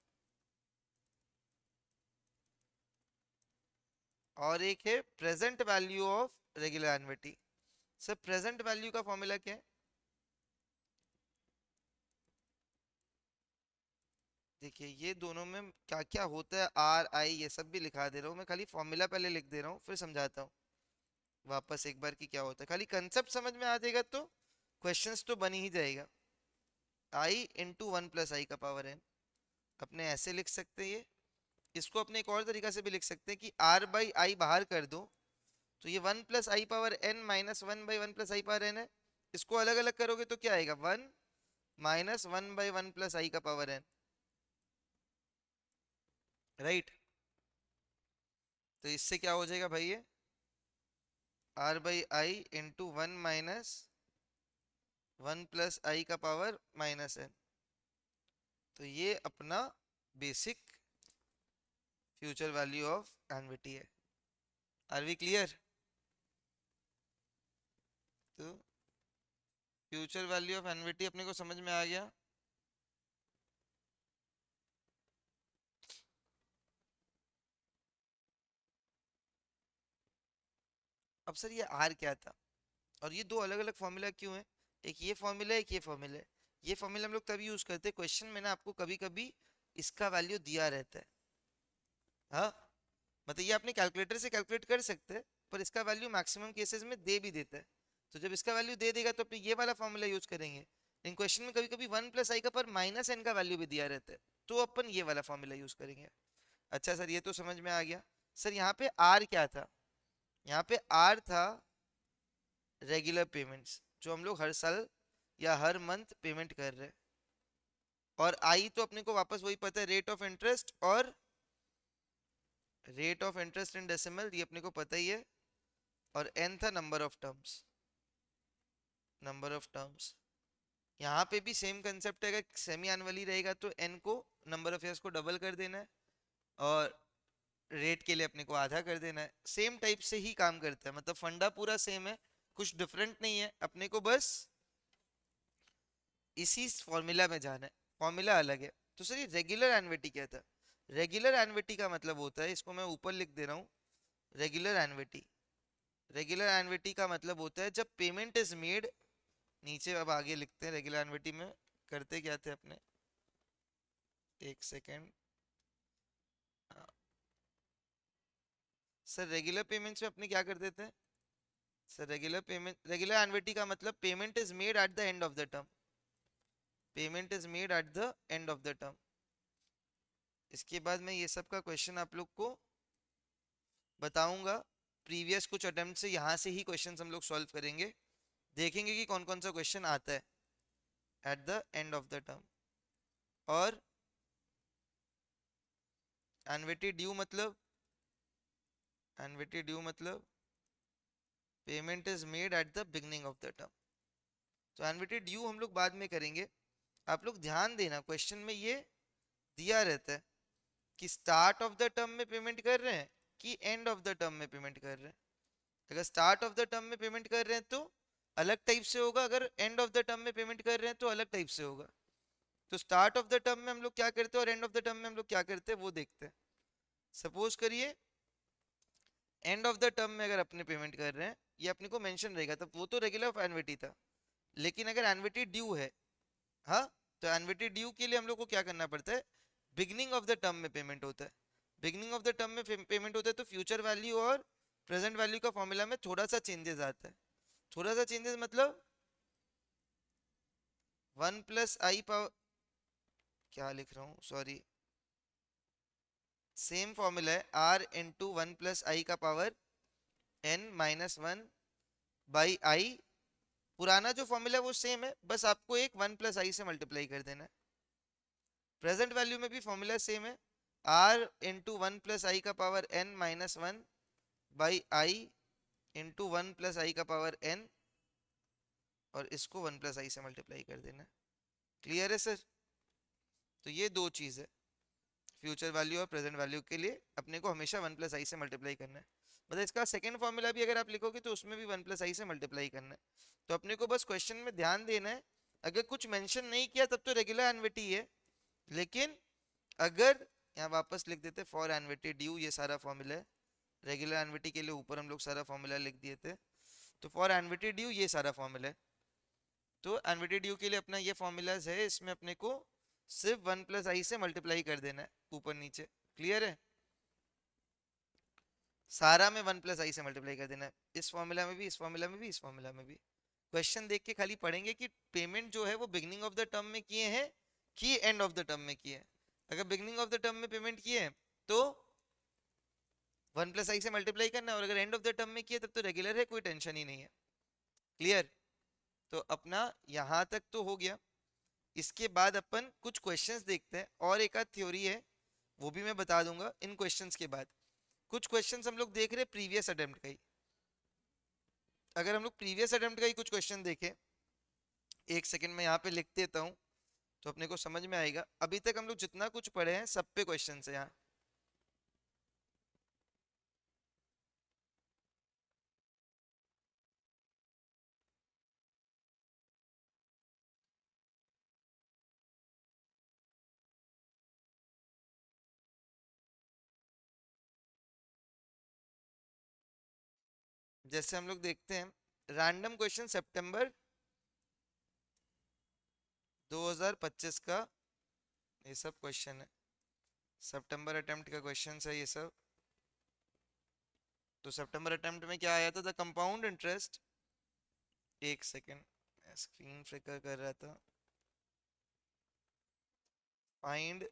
और एक है present value of regular एनविटी। Sir present value का फॉर्मूला क्या है? देखिए ये दोनों में क्या क्या होता है, आर आई ये सब भी लिखा दे रहा हूँ मैं, खाली फॉर्मूला पहले लिख दे रहा हूँ, फिर समझाता हूँ वापस एक बार कि क्या होता है। खाली कंसेप्ट समझ में आ जाएगा तो क्वेश्चंस तो बन ही जाएगा। i इंटू 1 + i का पावर n, अपने ऐसे लिख सकते हैं ये। इसको अपने एक और तरीका से भी लिख सकते हैं कि r/i बाहर कर दो, तो ये 1 + i power n -1/1 + i power n है। इसको अलग अलग करोगे तो क्या आएगा, 1 -1/1 + i का पावर n, राइट। तो इससे क्या हो जाएगा भाई, ये r/i इंटू 1 - 1 + i का पावर -n। तो ये अपना basic future value of annuity है। Are we clear? तो फ्यूचर वैल्यू ऑफ एनविटी अपने को समझ में आ गया। अब सर ये आर क्या था, और ये दो अलग अलग फॉर्मूला क्यों है? एक ये फॉर्मूला है, एक ये फॉर्मूला है। ये फॉर्मूला हम लोग तभी यूज करते हैं क्वेश्चन में ना, आपको कभी कभी इसका वैल्यू दिया रहता है। हाँ, मतलब ये अपने कैलकुलेटर से कैलकुलेट कर सकते हैं, पर इसका वैल्यू मैक्सिमम केसेस में दे भी देता है। तो जब इसका वैल्यू दे देगा तो अपने ये वाला फॉर्मूला यूज करेंगे। इन क्वेश्चन में कभी कभी 1 + i का पर -n का वैल्यू भी दिया रहता है, तो अपन ये वाला फॉर्मूला यूज करेंगे। अच्छा सर ये तो समझ में आ गया। सर यहाँ पे आर क्या था? यहाँ पे आर था रेगुलर पेमेंट्स, जो हम लोग हर साल या हर मंथ पेमेंट कर रहे हैं। और आई तो अपने को वापस वही पता है, रेट ऑफ इंटरेस्ट, और rate of interest in decimal ये अपने को पता ही है। और एन था number of terms, number of terms. यहाँ पे भी सेम कंसेप्ट है, अगर सेमी एनुअली रहेगा तो एन को नंबर ऑफ ईयर्स को डबल कर देना है, और रेट के लिए अपने को आधा कर देना है। सेम टाइप से ही काम करता है, मतलब फंडा पूरा सेम है, कुछ डिफरेंट नहीं है। अपने को बस इसी फॉर्मूला में जाना है, फॉर्मूला अलग है। तो सर ये रेगुलर एनविटी क्या था? रेगुलर एनविटी का मतलब होता है, इसको मैं ऊपर लिख दे रहा हूँ, रेगुलर एनविटी। रेगुलर एनविटी का मतलब होता है जब पेमेंट इज मेड, नीचे अब आगे लिखते हैं रेगुलर एनविटी में करते क्या थे अपने, एक सेकेंड। सर रेगुलर पेमेंट्स में अपने क्या करते थे? सर रेगुलर पेमेंट, रेगुलर एनविटी का मतलब payment is made at the end of the term, payment is made at the end of the term. इसके बाद मैं ये सब का क्वेश्चन आप लोग को बताऊंगा, प्रीवियस कुछ अटेम्प्ट से यहाँ से ही क्वेश्चन हम लोग सॉल्व करेंगे, देखेंगे कि कौन कौन सा क्वेश्चन आता है at the end of the term. और एनविटी ड्यू मतलब, एनविटी ड्यू मतलब payment is made at the beginning of the term. तो एनविटी ड्यू हम लोग बाद में करेंगे। आप लोग ध्यान देना, क्वेश्चन में ये दिया रहता है कि स्टार्ट ऑफ द टर्म में पेमेंट कर रहे हैं कि एंड ऑफ द टर्म में पेमेंट कर रहे हैं। अगर स्टार्ट ऑफ द टर्म में पेमेंट कर रहे हैं तो अलग टाइप से होगा, अगर एंड ऑफ द टर्म में पेमेंट कर रहे हैं तो अलग टाइप से होगा। तो स्टार्ट ऑफ द टर्म में हम लोग क्या करते हैं और एंड ऑफ द टर्म में हम लोग क्या करते हैं वो देखते हैं। सपोज करिए एंड ऑफ द टर्म में अगर अपने पेमेंट कर रहे हैं, ये अपने को मेंशन रहेगा, तब वो तो रेगुलर एनविटी था। लेकिन अगर एनविटी ड्यू है, हाँ, तो एनविटी ड्यू के लिए हम लोग को क्या करना पड़ता है, बिगनिंग ऑफ द टर्म में पेमेंट होता है। बिगनिंग ऑफ द टर्म में पेमेंट होता है, तो फ्यूचर वैल्यू और प्रेजेंट वैल्यू का फॉर्मूला में थोड़ा सा चेंजेस आता है। थोड़ा सा चेंजेस मतलब 1 + i पावर, क्या लिख रहा हूँ सॉरी, सेम फॉर्मूला है r × 1 + i का पावर n-1/i। पुराना जो फॉर्मूला है वो सेम है, बस आपको एक 1 + i से मल्टीप्लाई कर देना है। प्रेजेंट वैल्यू में भी फॉर्मूला सेम है, r × 1 + i का पावर n-1/i × 1 + i का पावर n, और इसको 1 + i से मल्टीप्लाई कर देना है। क्लियर है सर? तो ये दो चीज है, फ्यूचर वैल्यू और प्रेजेंट वैल्यू के लिए अपने को हमेशा 1 + i से मल्टीप्लाई करना है। मतलब इसका सेकंड फॉर्मूला भी अगर आप लिखोगे तो उसमें भी 1 + i से मल्टीप्लाई करना है। तो अपने को बस क्वेश्चन में ध्यान देना है, अगर कुछ मेंशन नहीं किया तब तो रेगुलर एनविटी है, लेकिन अगर यहाँ वापस लिख देते फॉर एनविटी ड्यू, ये सारा फॉर्मूला है। रेगुलर एनविटी के लिए ऊपर हम लोग सारा फॉर्मूला लिख दिए थे, तो फॉर एनविटी ड्यू ये सारा फॉर्मूला है। तो एनविटी ड्यू के लिए अपना ये फॉर्मूलाज है, इसमें अपने को सिर्फ 1 + i से मल्टीप्लाई कर देना है ऊपर नीचे। क्लियर है? सारा में 1 + i से मल्टीप्लाई कर देना है, इस फॉर्मूला में भी, इस फॉर्मूला में भी, इस फॉर्मूला में भी। क्वेश्चन देख के खाली पढ़ेंगे कि पेमेंट जो है वो बिगनिंग ऑफ द टर्म में किए हैं कि एंड ऑफ द टर्म में किए हैं। अगर बिगनिंग ऑफ द टर्म में पेमेंट किए हैं तो 1 + i से मल्टीप्लाई करना है, और अगर एंड ऑफ द टर्म में किए तब तो रेगुलर है, कोई टेंशन ही नहीं है। क्लियर? तो अपना यहाँ तक तो हो गया। इसके बाद अपन कुछ क्वेश्चंस देखते हैं, और एक आध थ्योरी है वो भी मैं बता दूंगा इन क्वेश्चंस के बाद। कुछ क्वेश्चंस हम लोग देख रहे हैं प्रीवियस अटेम्प्ट का ही। अगर हम लोग प्रीवियस अटेम्प्ट का ही कुछ क्वेश्चन देखें, एक सेकंड में यहाँ पे लिख देता हूँ तो अपने को समझ में आएगा। अभी तक हम लोग जितना कुछ पढ़े हैं सब पे क्वेश्चन है यहाँ। जैसे हम लोग देखते हैं रैंडम क्वेश्चन सितंबर 2025 का, ये सब क्वेश्चन है, सितंबर अटेम्प्ट का क्वेश्चन है ये सब। तो सितंबर अटेम्प्ट में क्या आया था, द कंपाउंड इंटरेस्ट, एक सेकेंड स्क्रीन फ्लिकर कर रहा था, find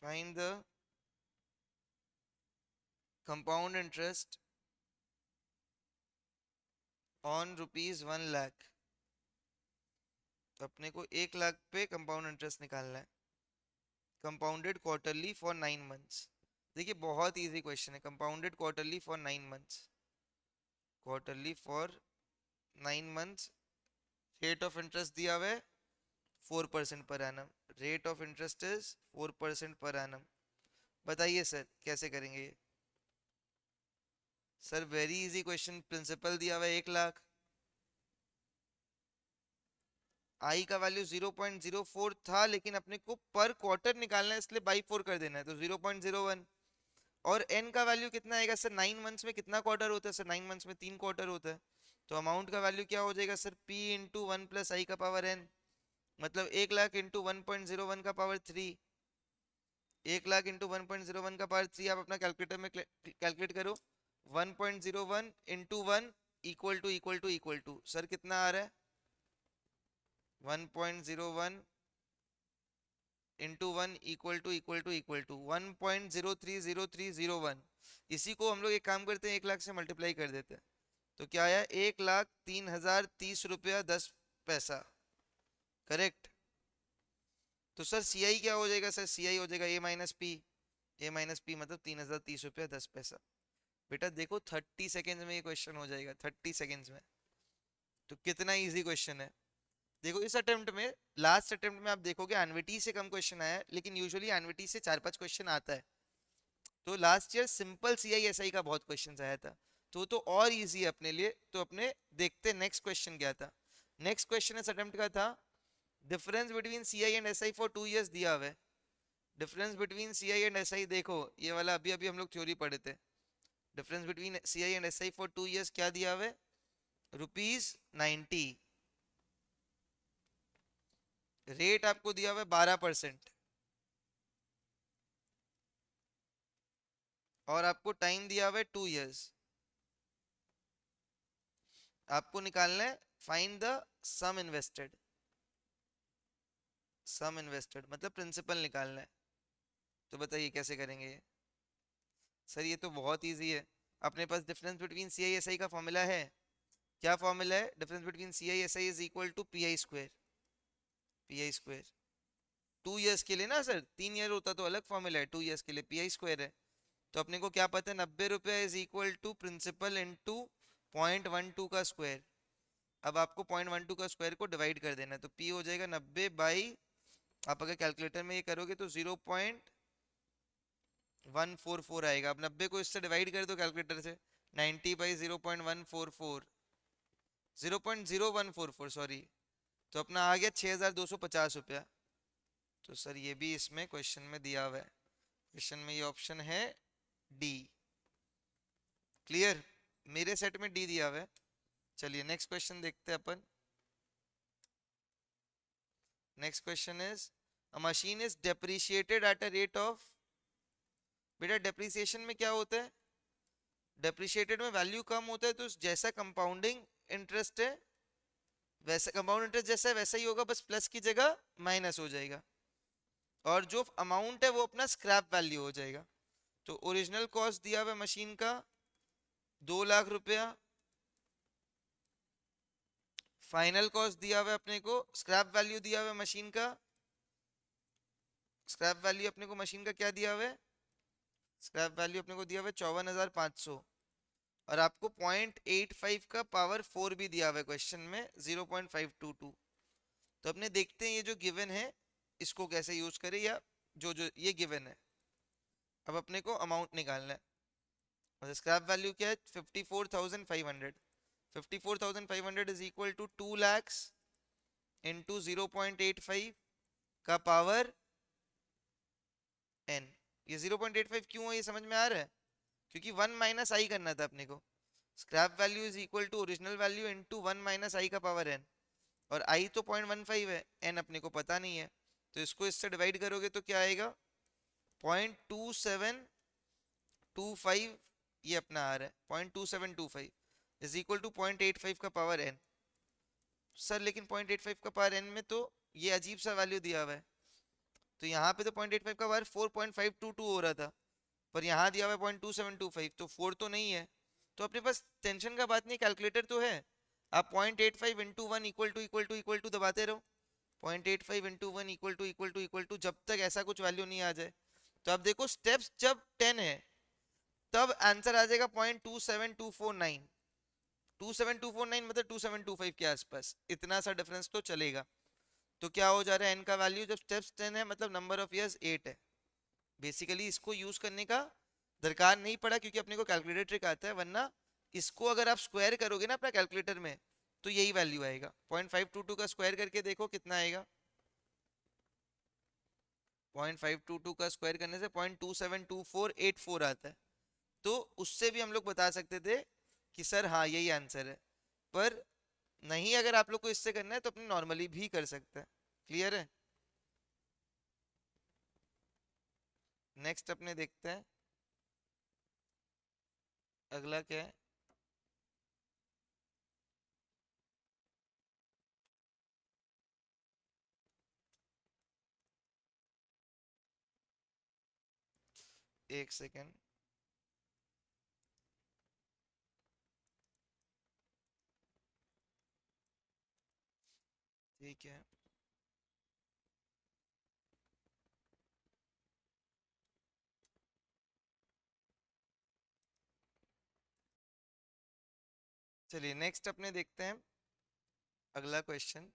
find the compound interest on ₹1,00,000। तो अपने को 1 लाख पे कंपाउंड इंटरेस्ट निकालना है, कंपाउंडेड क्वार्टरली फॉर 9 मंथ्स। देखिए बहुत इजी क्वेश्चन है, compounded quarterly for 9 months, quarterly for 9 months. Rate of interest दिया हुआ है 4% per annum, rate of interest is 4% per annum. बताइए सर कैसे करेंगे ये? Sir very easy question, principal दिया हुआ है 1 लाख, आई का वैल्यू 0.04 था, लेकिन अपने को पर क्वार्टर निकालना है इसलिए बाई 4 कर देना है, तो 0.01। और एन का वैल्यू कितना आएगा सर, 9 मंथ्स में कितना क्वार्टर होता है सर, 9 मंथ्स में 3 क्वार्टर होता है। तो अमाउंट का वैल्यू क्या हो जाएगा सर, p इंटू 1 + i का पावर n, मतलब 1 लाख इंटू 1.01 का पावर 3। 1 लाख इंटू 1.01 का पावर 3 आप अपना कैलकुलेटर में कैलकुलेट करो। 1.01 इंटू 1 इक्वल टू सर कितना आ रहा है, 1.01 इंटू 1 इक्वल टू 1.030301। इसी को हम लोग एक काम करते हैं, 1 लाख से मल्टीप्लाई कर देते हैं, तो क्या आया, 1,03,030 रुपया 10 पैसा। करेक्ट? तो सर सी आई क्या हो जाएगा सर, सी आई हो जाएगा a-p, a-p मतलब 3,030 रुपया 10 पैसा। बेटा देखो 30 सेकेंड्स में ये क्वेश्चन हो जाएगा, 30 सेकेंड्स में। तो कितना इजी क्वेश्चन है। देखो इस अटेम्प्ट में, लास्ट अटेम्प्ट में आप देखोगे एनवीटी से कम क्वेश्चन आया है, लेकिन यूजुअली एनवीटी से 4-5 क्वेश्चन आता है। तो लास्ट ईयर सिंपल CISI का बहुत क्वेश्चन आया था, तो और इजी है अपने लिए। तो अपने देखते नेक्स्ट क्वेश्चन क्या था। नेक्स्ट क्वेश्चन इस अटेम्प्ट का था, difference between CI and SI for 2 years दिया हुआ है। Difference between CI and SI देखो, ये वाला अभी अभी हम लोग थ्योरी पढ़े थे। Difference between CI and SI for 2 years क्या दिया हुआ है, ₹90। रेट आपको दिया हुआ है 12%, और आपको टाइम दिया हुआ है 2 years। आपको निकालना है find the sum invested. Sum invested मतलब प्रिंसिपल निकालना है। तो बताइए कैसे करेंगे ये। सर ये तो बहुत इजी है। अपने पास डिफरेंस बिटवीन CI SI का फॉर्मूला है। क्या फॉर्मूला है, difference between CI SI is equal to PI² PI²। 2 years के लिए ना सर, 3 year होता तो अलग फॉर्मूला है, 2 years के लिए PI² है। तो अपने को क्या पता है, 90 रुपया is equal to principal into 0.12 का स्क्वायर। अब आपको 0.12 का स्क्वायर को डिवाइड कर देना है, तो P हो जाएगा 90 बाई, आप अगर कैलकुलेटर में ये करोगे तो 0.144 आएगा। अब 90 को इससे डिवाइड कर दो कैलकुलेटर से, 90/0.144, 0.0144 सॉरी, तो अपना आ गया 6250 रुपया। तो सर ये भी इसमें क्वेश्चन में दिया हुआ है, क्वेश्चन में ये ऑप्शन है डी। क्लियर, मेरे सेट में डी दिया हुआ है। चलिए नेक्स्ट क्वेश्चन देखते हैं अपन। Next question is, a machine is depreciated at a rate of. बेटा डेप्रिसिएशन में क्या होता है, डेप्रिशिएटेड में वैल्यू कम होता है, तो जैसा कंपाउंडिंग इंटरेस्ट है वैसा, कंपाउंड इंटरेस्ट जैसा है वैसा ही होगा, बस प्लस की जगह माइनस हो जाएगा, और जो अमाउंट है वो अपना स्क्रैप वैल्यू हो जाएगा। तो ओरिजिनल कॉस्ट दिया हुआ है मशीन का 2 लाख रुपया, फाइनल कॉस्ट दिया हुआ है अपने को, स्क्रैप वैल्यू दिया हुआ है मशीन का, स्क्रैप वैल्यू अपने को मशीन का क्या दिया हुआ है, स्क्रैप वैल्यू अपने को दिया हुआ है 54,500, और आपको 0.85 का पावर 4 भी दिया हुआ है क्वेश्चन में, 0.522। तो अपने देखते हैं ये जो गिवन है इसको कैसे यूज करें, या जो जो ये गिवन है। अब अपने को अमाउंट निकालना है, और स्क्रैप वैल्यू क्या है 54,500। 54,500 is equal to 2 lakhs into 0.85 का पावर n। ये 0.85 क्यों है ये समझ में आ रहा है, क्योंकि 1 - i करना था अपने को। Scrap value is equal to original value into 1 - i का पावर n, और i तो 0.15 है, n अपने को पता नहीं है, तो इसको इससे डिवाइड करोगे तो क्या आएगा 0.2725, ये अपना आ रहा है 0.2725 इज इक्वल टू 0.85 का पावर n। सर लेकिन 0.85 का पावर n में तो ये अजीब सा वैल्यू दिया हुआ है, तो यहाँ पे तो 0.85 का पावर 4.522 हो रहा था, पर यहाँ दिया हुआ है 0.2725, तो 4 तो नहीं है। तो अपने पास टेंशन का बात नहीं, कैलकुलेटर तो है। आप 0.85 इंटू वन इक्वल टू दबाते रहो, 0.85 इंटू वन इक्वल टू जब तक ऐसा कुछ वैल्यू नहीं आ जाए। तो अब देखो स्टेप्स जब 10 है तब आंसर आ जाएगा 0.27249, 27249 मतलब 2725 के आसपास, इतना सा डिफरेंस तो चलेगा। तो क्या हो जा रहा है n का वैल्यू, जब स्टेप्स 10 है मतलब नंबर ऑफ इयर्स 8 है। बेसिकली इसको यूज करने का दरकार नहीं पड़ा, क्योंकि अपने को कैलकुलेटर ट्रिक आता है, वरना इसको अगर आप स्क्वायर करोगे ना अपना कैलकुलेटर में तो यही वैल्यू आएगा। 0.522 का स्क्वायर करके देखो कितना आएगा, 0.522 का स्क्वायर करने से 0.272484 आता है। तो उससे भी हम लोग बता सकते थे कि सर हाँ यही आंसर है, पर नहीं, अगर आप लोग को इससे करना है तो अपने नॉर्मली भी कर सकते हैं। क्लियर है। नेक्स्ट अपने देखते हैं अगला क्या है। एक सेकेंड, ठीक है। चलिए नेक्स्ट अपने देखते हैं अगला क्वेश्चन,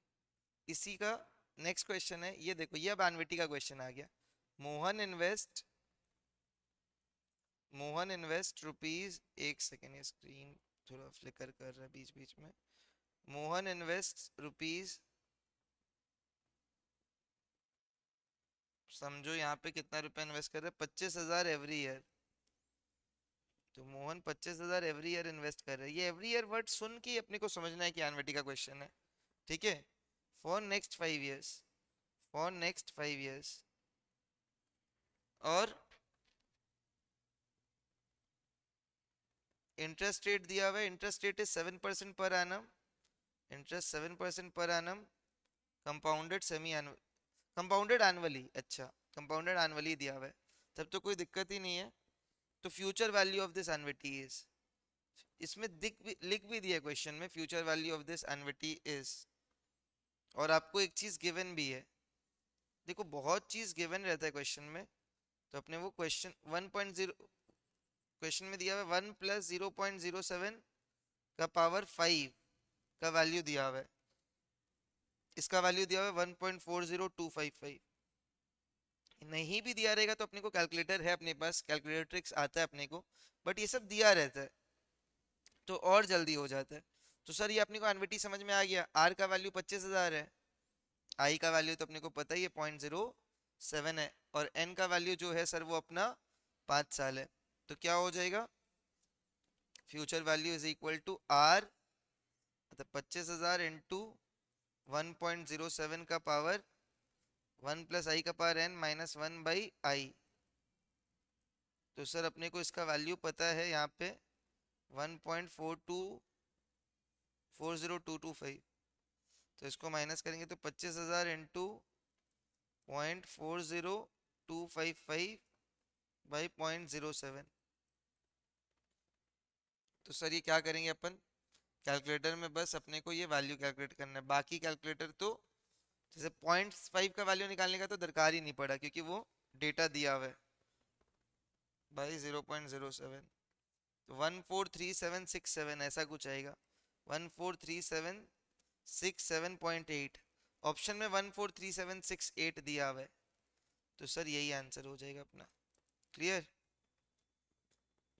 इसी का नेक्स्ट क्वेश्चन है। ये देखो ये अब एनविटी का क्वेश्चन आ गया। Mohan invest Mohan invest rupees, एक सेकेंड ये स्क्रीन थोड़ा फ्लिकर कर रहा है बीच बीच में। मोहन इन्वेस्ट रुपीज, समझो यहाँ पे कितना रुपया इन्वेस्ट कर रहे हैं, 25,000 एवरी ईयर। तो मोहन 25,000 एवरी ईयर इन्वेस्ट कर रहे हैं। ये एवरी ईयर वर्ड सुन के ही अपने को समझना है कि एनविटी का क्वेश्चन है, ठीक है। For next 5 years, for next 5 years, और इंटरेस्ट रेट दिया हुआ है, interest rate is 7% per annum, interest 7% per annum, compounded semi annual, compounded annually, अच्छा कंपाउंडेड एनुअली दिया हुआ है, तब तो कोई दिक्कत ही नहीं है। तो future value of this annuity is, इसमें लिख भी दिया क्वेश्चन में, future value of this annuity is. और आपको एक चीज गिवन भी है, देखो बहुत चीज गिवन रहता है क्वेश्चन में, तो अपने वो क्वेश्चन 1.0, क्वेश्चन में दिया हुआ है 1 + 0.07 का पावर 5 का वैल्यू दिया हुआ है, इसका वैल्यू दिया हुआ है 1.40255। नहीं भी दिया रहेगा तो अपने को कैलकुलेटर है अपने पास, कैलकुलेटर ट्रिक्स आता है अपने को, बट ये सब दिया रहता है तो और जल्दी हो जाता है। तो सर ये अपने को एनविटी समझ में आ गया, आर का वैल्यू 25,000 है, आई का वैल्यू तो अपने को पता ही है 0.07 है, और एन का वैल्यू जो है सर वो अपना 5 साल है। तो क्या हो जाएगा, future value is equal to R, मतलब 25,000 इंटू 1.07 का पावर 1 + आई का पावर n -1/i। तो सर अपने को इसका वैल्यू पता है यहाँ पे 1.4240225, तो इसको माइनस करेंगे तो 25,000 इंटू 0.40255/0.07। तो सर ये क्या करेंगे अपन, कैलकुलेटर में बस अपने को ये वैल्यू कैलकुलेट करना है, बाकी कैलकुलेटर तो जैसे 0.5 का वैल्यू निकालने का तो दरकार ही नहीं पड़ा क्योंकि वो डेटा दिया हुआ है बाई 0.07। तो 143767 ऐसा कुछ आएगा, 143767.8, ऑप्शन में 143768 दिया हुआ है, तो सर यही आंसर हो जाएगा अपना। क्लियर,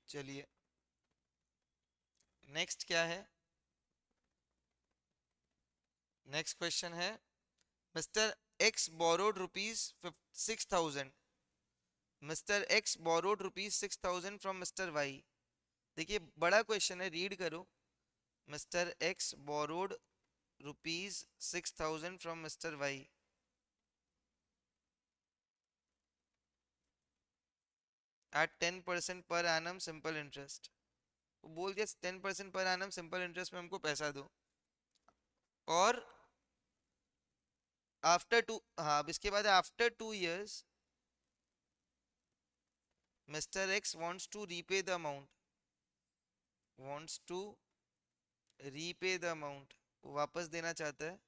चलिए नेक्स्ट क्या है, नेक्स्ट क्वेश्चन है mister X borrowed rupees 6,000, mister X borrowed rupees 6,000 from mister Y. देखिए बड़ा क्वेश्चन है, रीड करो। Mister X borrowed rupees 6,000 from mister Y at 10% per annum simple interest. बोल दिया 10% पर एनम सिंपल इंटरेस्ट में हमको पैसा दो, और आफ्टर टू, हाँ अब इसके बाद after 2 years mister x wants to repay the amount, wants to repay the amount, वो वापस देना चाहता है,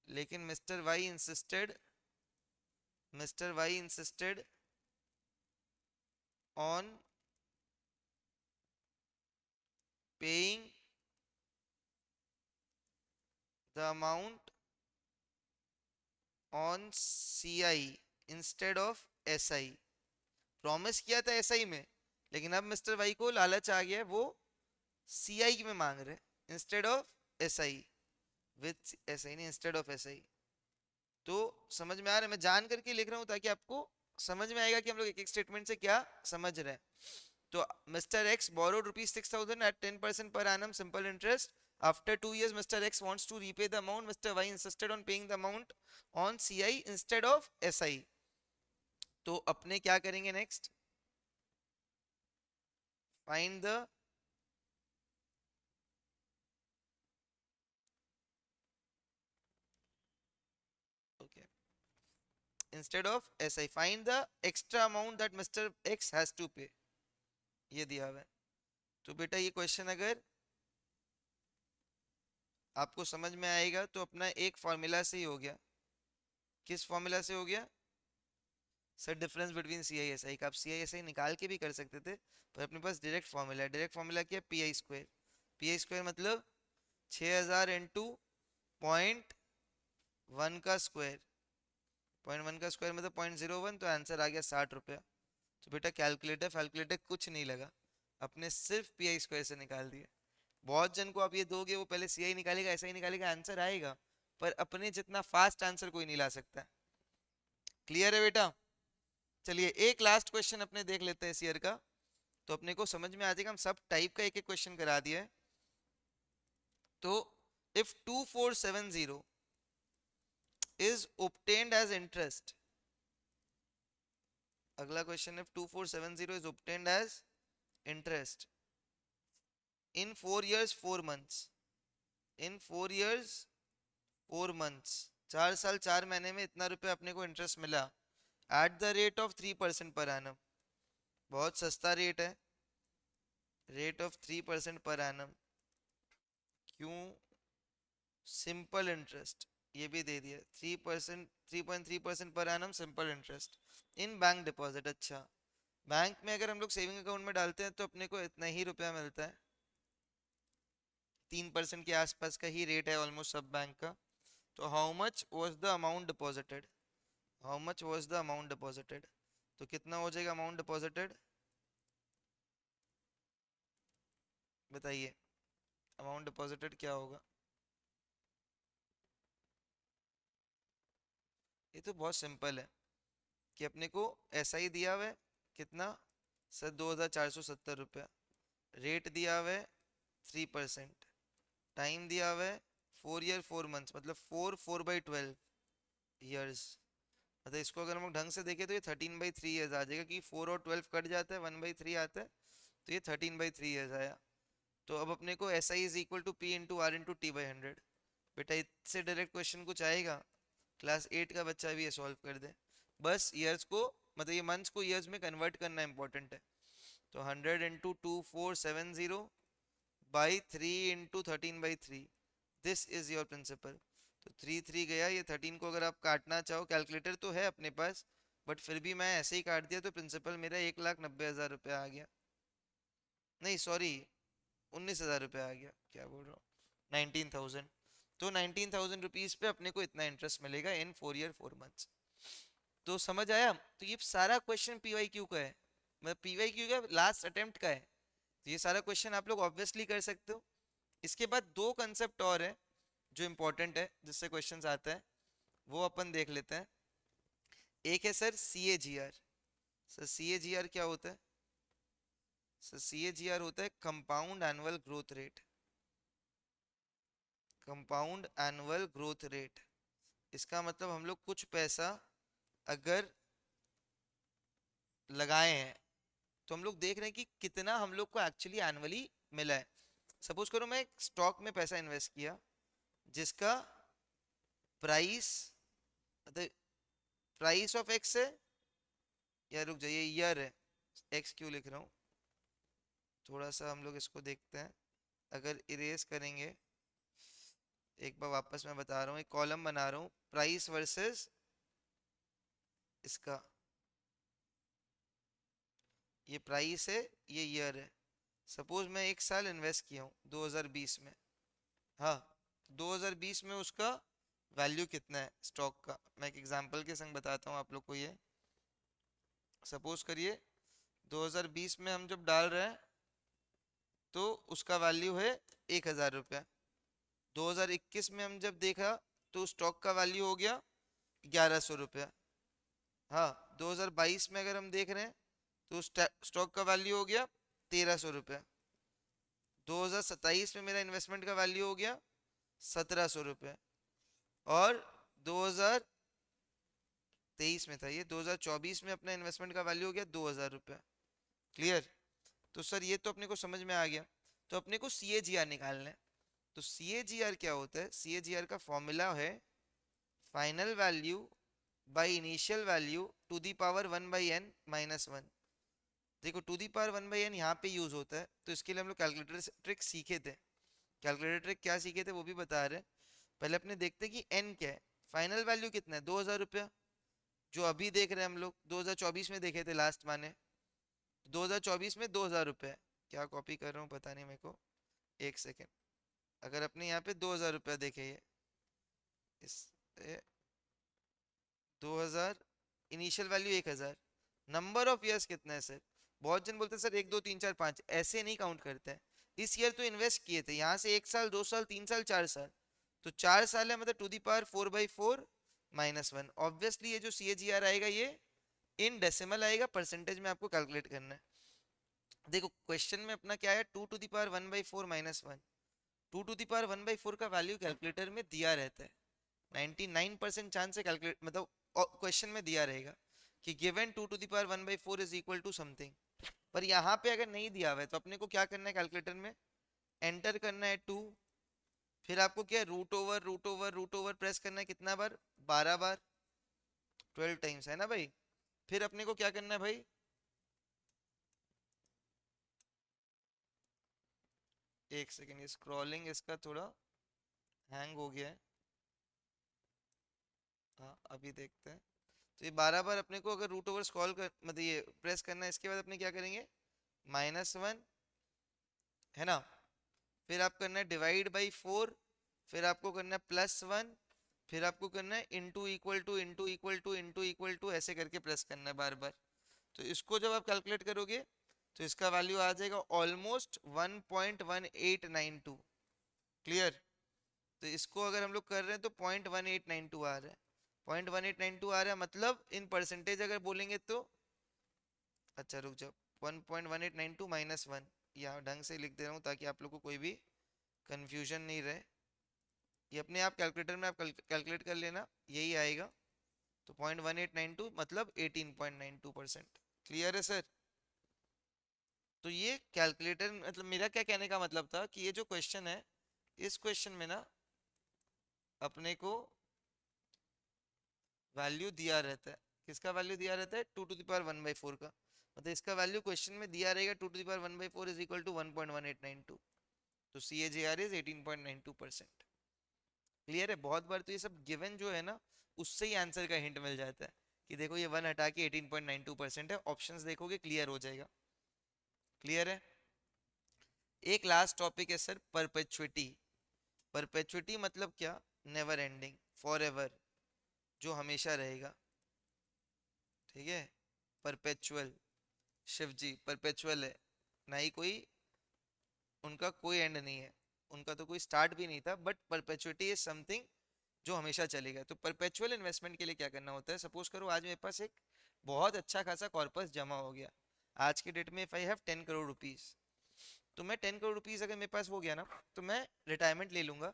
लेकिन mister Y insisted on paying the amount on CI instead of SI. Promise किया था एसआई में, लेकिन अब मिस्टर वाई को लालच आ गया है, वो सीआई में मांग रहे instead of SI, with SI नहीं इंस्टेड ऑफ एसआई। तो समझ में आ रहा है, मैं जान करके लिख रहा हूँ ताकि आपको समझ में आएगा कि हम लोग एक एक स्टेटमेंट से क्या समझ रहे हैं। तो mister X borrowed rupees 6,000 at 10% per annum simple interest, after 2 years mister X wants to repay the amount, mister Y insisted on paying the amount on CI instead of SI. तो अपने क्या करेंगे next, find the okay instead of SI find the extra amount that Mr. X has to pay, ये दिया हुआ है। तो बेटा ये क्वेश्चन अगर आपको समझ में आएगा तो अपना एक फॉर्मूला से ही हो गया। किस फॉर्मूला से हो गया sir, difference between C I S I का, आप सी आई एस आई निकाल के भी कर सकते थे, पर अपने पास डायरेक्ट फॉर्मूला है। डायरेक्ट फॉर्मूला क्या है, P I square, P I square मतलब 6,000 इंटू 0.1 का स्क्वायर, 0.1 का स्क्वायर मतलब 0.01, तो आंसर आ गया 60 रुपया। तो बेटा कैलकुलेटर फैलकुलेटर कुछ नहीं लगा, अपने सिर्फ पी आई स्क्वायर से निकाल दिया। बहुत जन को आप ये दोगे वो पहले सी आई निकालेगा, ऐसा ही निकालेगा, आंसर आएगा, पर अपने जितना फास्ट आंसर कोई नहीं ला सकता। क्लियर है बेटा? चलिए एक लास्ट क्वेश्चन अपने देख लेते हैं इस ईयर का, तो अपने को समझ में आ जाएगा। हम सब टाइप का एक एक क्वेश्चन करा दिया है। तो if 2470 is obtained as interest, अगला question, if 2470 is obtained as interest in 4 years 4 months, in 4 years 4 months, 4 साल 4 महीने में इतना रुपए अपने को इंटरेस्ट मिला at the rate of 3% per annum. बहुत सस्ता रेट है, रेट ऑफ 3% पर एनम। क्यों? सिंपल इंटरेस्ट, ये भी दे दिया 3%, 3.3% पर annum simple interest in bank deposit. अच्छा, बैंक में अगर हम लोग सेविंग अकाउंट में डालते हैं तो अपने को इतना ही रुपया मिलता है, 3% के आसपास का ही रेट है ऑलमोस्ट सब बैंक का। तो how much was the amount deposited, how much was the amount deposited, तो कितना हो जाएगा अमाउंट डिपॉजिटेड, बताइए अमाउंट डिपॉजिटेड क्या होगा। ये तो बहुत सिंपल है कि अपने को ऐसा ही दिया हुआ है, कितना सर 2470 रुपया, रेट दिया हुआ है 3%, टाइम दिया हुआ है 4 ईयर 4 मंथ्स, मतलब 4/12 ईयर्स। मतलब इसको अगर हम लोग ढंग से देखें तो ये 13/3 ईयर्स आ जाएगा, कि 4 और 12 कट जाता है, 1/3 आता है, तो ये 13/3 ईयर्स आया। तो अब अपने को S I is equal to P into R into T by 100। बेटा इससे डायरेक्ट क्वेश्चन कुछ आएगा, क्लास 8 का बच्चा भी ये सॉल्व कर दे। बस ईयर्स को, मतलब ये मंथ्स को ईयर्स में कन्वर्ट करना इंपॉर्टेंट है। तो 100 into 2470 by 3 into 13/3, this is your principal. तो 3 गया, ये 13 को अगर आप काटना चाहो, कैलकुलेटर तो है अपने पास, बट फिर भी मैं ऐसे ही काट दिया, तो प्रिंसिपल मेरा 1,90,000 रुपया आ गया। नहीं सॉरी, 19,000 रुपया आ गया, क्या बोल रहा हूँ, 19,000। तो 19,000 रुपीज पे अपने को इतना इंटरेस्ट मिलेगा इन 4 ईयर 4 मंथ्स। तो समझ आया? तो ये सारा क्वेश्चन पीवाई क्यू का है, मतलब पीवाई क्यू का लास्ट अटेम्प्ट का है। तो ये सारा क्वेश्चन आप लोग ऑब्वियसली कर सकते हो। इसके बाद दो कंसेप्ट और है जो इंपॉर्टेंट है, जिससे क्वेश्चन आता है, वो अपन देख लेते हैं। एक है sir C A G R. Sir C A G R क्या होता है? Sir C A G are होता है compound annual growth rate, compound annual growth rate. इसका मतलब हम लोग कुछ पैसा अगर लगाए हैं, तो हम लोग देख रहे हैं कि कितना हम लोग को एक्चुअली एनुअली मिला है। सपोज करो मैं एक स्टॉक में पैसा इन्वेस्ट किया, जिसका प्राइस, मतलब प्राइस ऑफ एक्स है, या रुक जाइए ईयर है, एक्स क्यों लिख रहा हूँ, थोड़ा सा हम लोग इसको देखते हैं। अगर इरेज करेंगे, एक बार वापस मैं बता रहा हूँ, एक कॉलम बना रहा हूँ, प्राइस वर्सेस इसका, ये प्राइस है, ये ईयर है। सपोज मैं एक साल इन्वेस्ट किया हूँ 2020 में, हाँ 2020 में उसका वैल्यू कितना है स्टॉक का, मैं एक एग्जांपल के संग बताता हूँ आप लोग को। ये सपोज करिए 2020 में हम जब डाल रहे हैं तो उसका वैल्यू है 1,000 रुपया। 2021 में हम जब देखा तो स्टॉक का वैल्यू हो गया 1,100 रुपया। हाँ 2022 में अगर हम देख रहे हैं तो स्टॉक का वैल्यू हो गया 1,300 रुपया। 2027 में मेरा इन्वेस्टमेंट का वैल्यू हो गया 1,700 रुपये, और 2023 में था ये, 2024 में अपना इन्वेस्टमेंट का वैल्यू हो गया 2,000 रुपया। क्लियर? तो सर ये तो अपने को समझ में आ गया। तो अपने को सी ए जी आर निकालना है। तो सी ए जी आर क्या होता है? सी ए जी आर का फॉर्मूला है final value by initial value to the power 1/n-1। देखो टू दी पावर 1/n यहाँ पे यूज होता है, तो इसके लिए हम लोग कैलकुलेटर ट्रिक सीखे थे। कैलकुलेटर ट्रिक क्या सीखे थे वो भी बता रहे हैं। पहले अपने देखते हैं कि n क्या है। फाइनल वैल्यू कितना है? 2,000 रुपया, जो अभी देख रहे हैं हम लोग, 2024 में देखे थे लास्ट माने, 2024 में 2,000 रुपये है। क्या कॉपी कर रहा हूँ पता नहीं मेरे को, एक सेकेंड। अगर अपने यहाँ पे 2,000 रुपया देखे, ये इस 2,000, initial value 1,000, number of years कितना है सर? बहुत जन बोलते हैं सर 1 2 3 4 5, ऐसे नहीं काउंट करते हैं। इस ईयर तो इन्वेस्ट किए थे, यहाँ से 1 साल 2 साल 3 साल 4 साल, तो 4 साल है, मतलब टू दी पावर 4/4 -1। ऑब्वियसली ये जो CAGR आएगा ये इन डेसिमल आएगा, परसेंटेज में आपको कैलकुलेट करना है। देखो क्वेश्चन में अपना क्या है, 2 to the power 1/4 -1। 2 to the power 1/4 का वैल्यू कैलकुलेटर में दिया रहता है, 99% चांस है कैलकुलेट, मतलब क्वेश्चन में दिया रहेगा कि given 2 to the power 1/4 is equal to something. पर यहाँ पे अगर नहीं दिया हुआ है तो अपने को क्या करना है, कैलकुलेटर में एंटर करना है 2, फिर आपको क्या है root over root over root over press करना है, कितना बार, 12 बार, 12 टाइम्स है ना भाई। फिर अपने को क्या करना है भाई, एक सेकेंड, ये स्क्रॉलिंग इसका थोड़ा हैंग हो गया है। हाँ अभी देखते हैं। तो ये 12 बार अपने को अगर रूट ओवर स्क्रॉल कर, मतलब ये प्रेस करना है, इसके बाद अपने क्या करेंगे, -1 है ना, फिर आप करना है डिवाइड बाई 4, फिर आपको करना है +1, फिर आपको करना है into equal to into equal to into equal to, ऐसे करके प्रेस करना है बार बार। तो इसको जब आप कैलकुलेट करोगे तो इसका वैल्यू आ जाएगा ऑलमोस्ट 1.1892। क्लियर? तो इसको अगर हम लोग कर रहे हैं तो 0.1892 आ रहा है, 0.1892 आ रहा है, मतलब इन परसेंटेज अगर बोलेंगे तो, अच्छा रुक जाओ, 1.1892 -1, यहाँ ढंग से लिख दे रहा हूँ ताकि आप लोग को कोई भी कंफ्यूजन नहीं रहे। ये अपने आप कैलकुलेटर में आप कैलकुलेट कर लेना, यही आएगा। तो 0.1892 मतलब 18.92%। क्लियर है सर? तो ये कैलकुलेटर, मतलब मेरा क्या कहने का मतलब था कि ये जो क्वेश्चन है, इस क्वेश्चन में ना अपने को वैल्यू दिया रहता है, किसका वैल्यू दिया रहता है, 2 to the power 1/4 का, मतलब इसका वैल्यू क्वेश्चन में दिया रहेगा 2 to the power 1/4 is equal to 1.1892। तो CAGR इज 18.92%। क्लियर है? बहुत बार तो ये सब गिवन जो है ना, उससे ही आंसर का हिंट मिल जाता है कि देखो ये 1 हटा के 18.92% है, ऑप्शंस देखोगे क्लियर हो जाएगा। क्लियर है? एक लास्ट टॉपिक है सर, परपेचुइटी। परपेचुइटी मतलब क्या, नेवर एंडिंग, फॉर एवर, जो हमेशा रहेगा। ठीक है, परपेचुअल, शिव जी परपेचुअल है, ना ही कोई, उनका कोई एंड नहीं है, उनका तो कोई स्टार्ट भी नहीं था, बट परपेचुइटी इज समथिंग जो हमेशा चलेगा। तो परपेचुअल इन्वेस्टमेंट के लिए क्या करना होता है, सपोज करो आज मेरे पास एक बहुत अच्छा खासा कॉर्पस जमा हो गया, आज के डेट में if I have 10 crore rupees, तो मैं 10 करोड़ रुपीज अगर मेरे पास हो गया ना, तो मैं रिटायरमेंट ले लूंगा,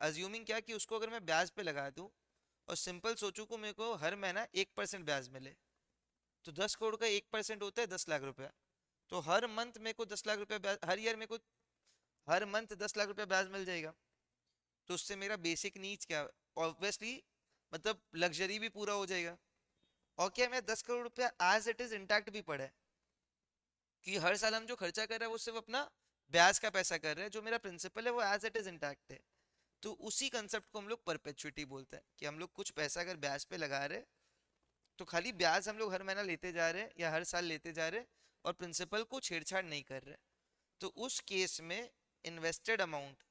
अज्यूमिंग क्या कि उसको अगर मैं ब्याज पे लगा दूं और सिंपल सोचूं को मेरे को हर महीना 1% ब्याज मिले, तो 10 करोड़ का 1% होता है 10 लाख रुपया। तो हर मंथ मेरे को 10 लाख रुपया ब्याज, हर ईयर मेरे को हर मंथ 10 लाख रुपया ब्याज मिल जाएगा। तो उससे मेरा बेसिक नीड्स क्या, ऑब्वियसली मतलब लग्जरी भी पूरा हो जाएगा। और क्या, मैं 10 करोड़ रुपया एज इट इज इंटैक्ट भी पड़ा है, कि हर साल हम जो खर्चा कर रहे हैं वो सिर्फ अपना ब्याज का पैसा कर रहे हैं, जो मेरा प्रिंसिपल है वो एज इट इज इंटैक्ट है। तो उसी कंसेप्ट को हम लोग परपेचुइटी बोलते हैं, कि हम लोग कुछ पैसा अगर ब्याज पे लगा रहे हैं, तो खाली ब्याज हम लोग हर महीना लेते जा रहे हैं या हर साल लेते जा रहे हैं, और प्रिंसिपल को छेड़छाड़ नहीं कर रहे। तो उस केस में इन्वेस्टेड अमाउंट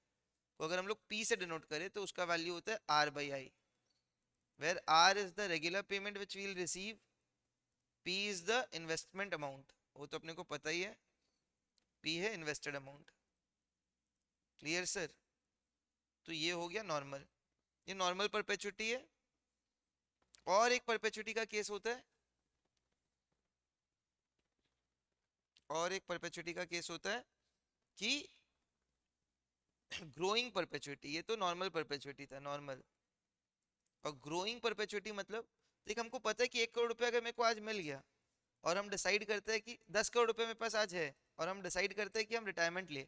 को अगर हम लोग P से डिनोट करें तो उसका वैल्यू होता है R/I, where R is the regular payment which we'll receive, P is the investment amount, वो तो अपने को पता ही है, P है इन्वेस्टेड अमाउंट। Clear sir? तो ये हो गया नॉर्मल, ये नॉर्मल परपेचुइटी है। और एक परपेचुइटी का केस होता है, और एक परपेचुइटी का केस होता है कि ग्रोइंग परपेचुइटी, ये तो नॉर्मल परपेचुइटी था, नॉर्मल। और ग्रोइंग परपेचुइटी मतलब, देख हमको पता है कि 1 करोड़ रुपया अगर मेरे को आज मिल गया, और हम डिसाइड करते हैं कि 10 करोड़ रुपया मेरे पास आज है, और हम डिसाइड करते हैं कि हम रिटायरमेंट ले,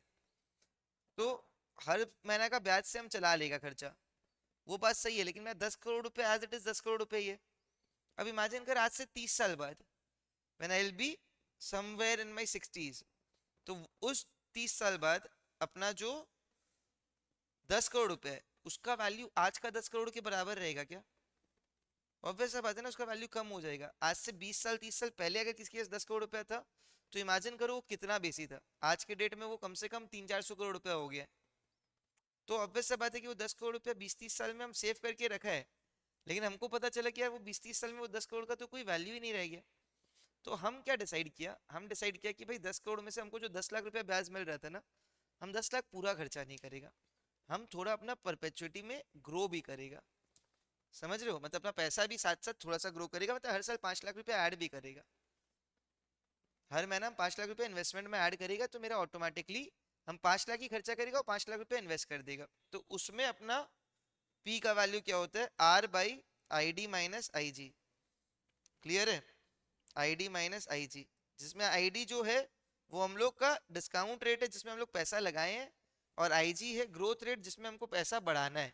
तो हर महीना का ब्याज से हम चला लेगा खर्चा, वो बात सही है, लेकिन मैं 10 करोड़ रुपया एज इट इज 10 करोड़ रुपया ही है। अब इमेजिन कर आज से 30 साल बाद, when I will be somewhere in my 60s, तो उस 30 साल बाद अपना जो 10 करोड़ रुपए है, उसका वैल्यू आज का 10 करोड़ के बराबर रहेगा क्या? ऑब्वियस सा बात है ना, उसका वैल्यू कम हो जाएगा। आज से 20 साल 30 साल पहले अगर किसी के पास 10 करोड़ रुपया था, तो इमेजिन करो वो कितना बेसी था, आज के डेट में वो कम से कम 300-400 करोड़ रुपया हो गया। तो ऑब्वियस सा बात है कि वो 10 करोड़ रुपया 20-30 साल में हम सेव करके रखा है, लेकिन हमको पता चला कि यार वो 20-30 साल में वो 10 करोड़ का तो कोई वैल्यू ही नहीं रह गया। तो हम क्या डिसाइड किया, हम डिसाइड किया कि भाई 10 करोड़ में से हमको जो 10 लाख रुपया ब्याज मिल रहा था ना, हम 10 लाख पूरा खर्चा नहीं करेगा, हम थोड़ा अपना परपेचुइटी में ग्रो भी करेगा। समझ रहे हो, मतलब अपना पैसा भी साथ साथ थोड़ा सा ग्रो करेगा, मतलब हर साल 5 लाख रुपया ऐड भी करेगा, हर महीना हम 5 लाख रुपया इन्वेस्टमेंट में ऐड करेगा, तो मेरा ऑटोमेटिकली हम 5 लाख ही खर्चा करेगा और 5 लाख रुपया इन्वेस्ट कर देगा। तो उसमें अपना पी का वैल्यू क्या होता है, R by I D minus I G. Clear है, आई डी माइनस आई जी, जिसमें आई डी जो है वो हम लोग का डिस्काउंट रेट है जिसमें हम लोग पैसा लगाए हैं, और आई जी है ग्रोथ रेट जिसमें हमको पैसा बढ़ाना है।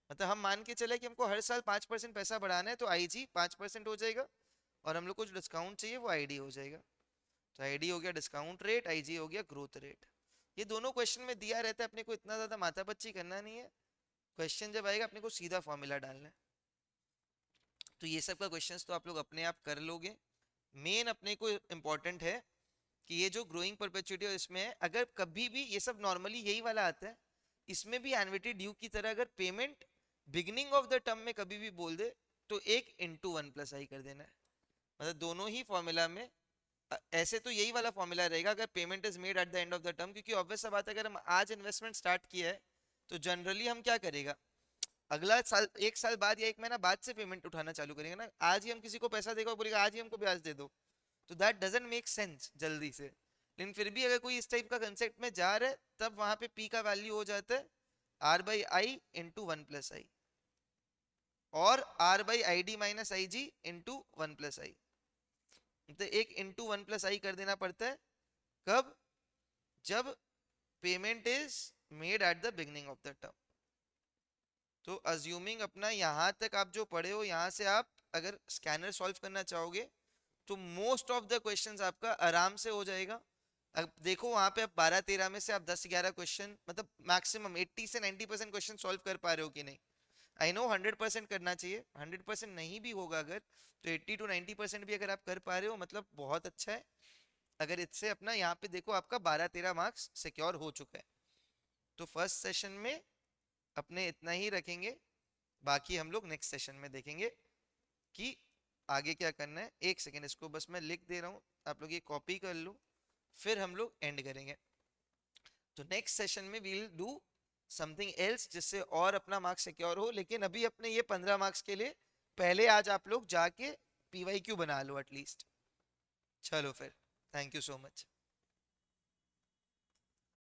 मतलब हम मान के चले कि हमको हर साल 5% पैसा बढ़ाना है, तो आई जी 5% हो जाएगा, और हम लोग को जो डिस्काउंट चाहिए वो आई डी हो जाएगा। तो आई डी हो गया डिस्काउंट रेट, आई जी हो गया ग्रोथ रेट। ये दोनों क्वेश्चन में दिया रहता है, अपने को इतना ज्यादा माथापच्ची करना नहीं है, क्वेश्चन जब आएगा अपने को सीधा फॉर्मूला डालना है। तो ये सब का क्वेश्चंस तो आप लोग अपने आप कर लोगे। मेन अपने को इम्पोर्टेंट है कि ये जो ग्रोइंग परपेचुइटी और इसमें है, अगर कभी भी ये सब नॉर्मली यही वाला आता है, इसमें भी एन्युटी ड्यू की तरह अगर payment beginning of the term में कभी भी बोल दे, तो एक इंटू 1 + i कर देना है। मतलब दोनों ही फॉर्मूला में ऐसे तो यही वाला फॉर्मूला रहेगा अगर payment is made at the end of the term, क्योंकि ऑब्वियस सा बात है अगर हम आज इन्वेस्टमेंट स्टार्ट किया है तो जनरली हम क्या करेगा, अगला साल 1 साल बाद या 1 महीना बाद से पेमेंट उठाना चालू करेंगे ना। आज ही हम किसी को पैसा देगा, बोलेगा आज ही हमको ब्याज दे दो, तो दैट डजंट मेक सेंस जल्दी से। लेकिन फिर भी अगर कोई इस टाइप का कंसेप्ट में जा रहा है, तब वहां पे पी का वैल्यू हो जाता है R by I into 1 + i, और R by I D minus I G into 1 + i। तो एक इंटू 1 + i कर देना पड़ता है, कब, जब payment is made at the beginning of the term. तो अज्यूमिंग अपना यहाँ तक आप जो पढ़े हो, यहाँ से आप अगर स्कैनर सॉल्व करना चाहोगे तो मोस्ट ऑफ द क्वेश्चंस आपका आराम से हो जाएगा। अब देखो वहां पे आप 12-13 में से आप 10-11 क्वेश्चन, मतलब मैक्सिमम 80 से 90% क्वेश्चन सॉल्व कर पा रहे हो कि नहीं। आई नो 100% करना चाहिए, 100% नहीं भी होगा अगर, तो 80 to 90% भी अगर आप कर पा रहे हो मतलब बहुत अच्छा है। अगर इससे अपना यहाँ पे देखो आपका 12-13 मार्क्स सिक्योर हो चुका है। तो फर्स्ट सेशन में अपने इतना ही रखेंगे, बाकी हम लोग नेक्स्ट सेशन में देखेंगे कि आगे क्या करना है। एक सेकेंड, इसको बस मैं लिख दे रहा हूँ, आप लोग ये कॉपी कर लो, फिर हम लोग एंड करेंगे। तो नेक्स्ट सेशन में वील डू समथिंग एल्स जिससे और अपना मार्क्स सिक्योर हो। लेकिन अभी अपने ये 15 मार्क्स के लिए पहले आज आप लोग जाके पीवाईक्यू बना लो एटलीस्ट। चलो फिर, थैंक यू सो मच।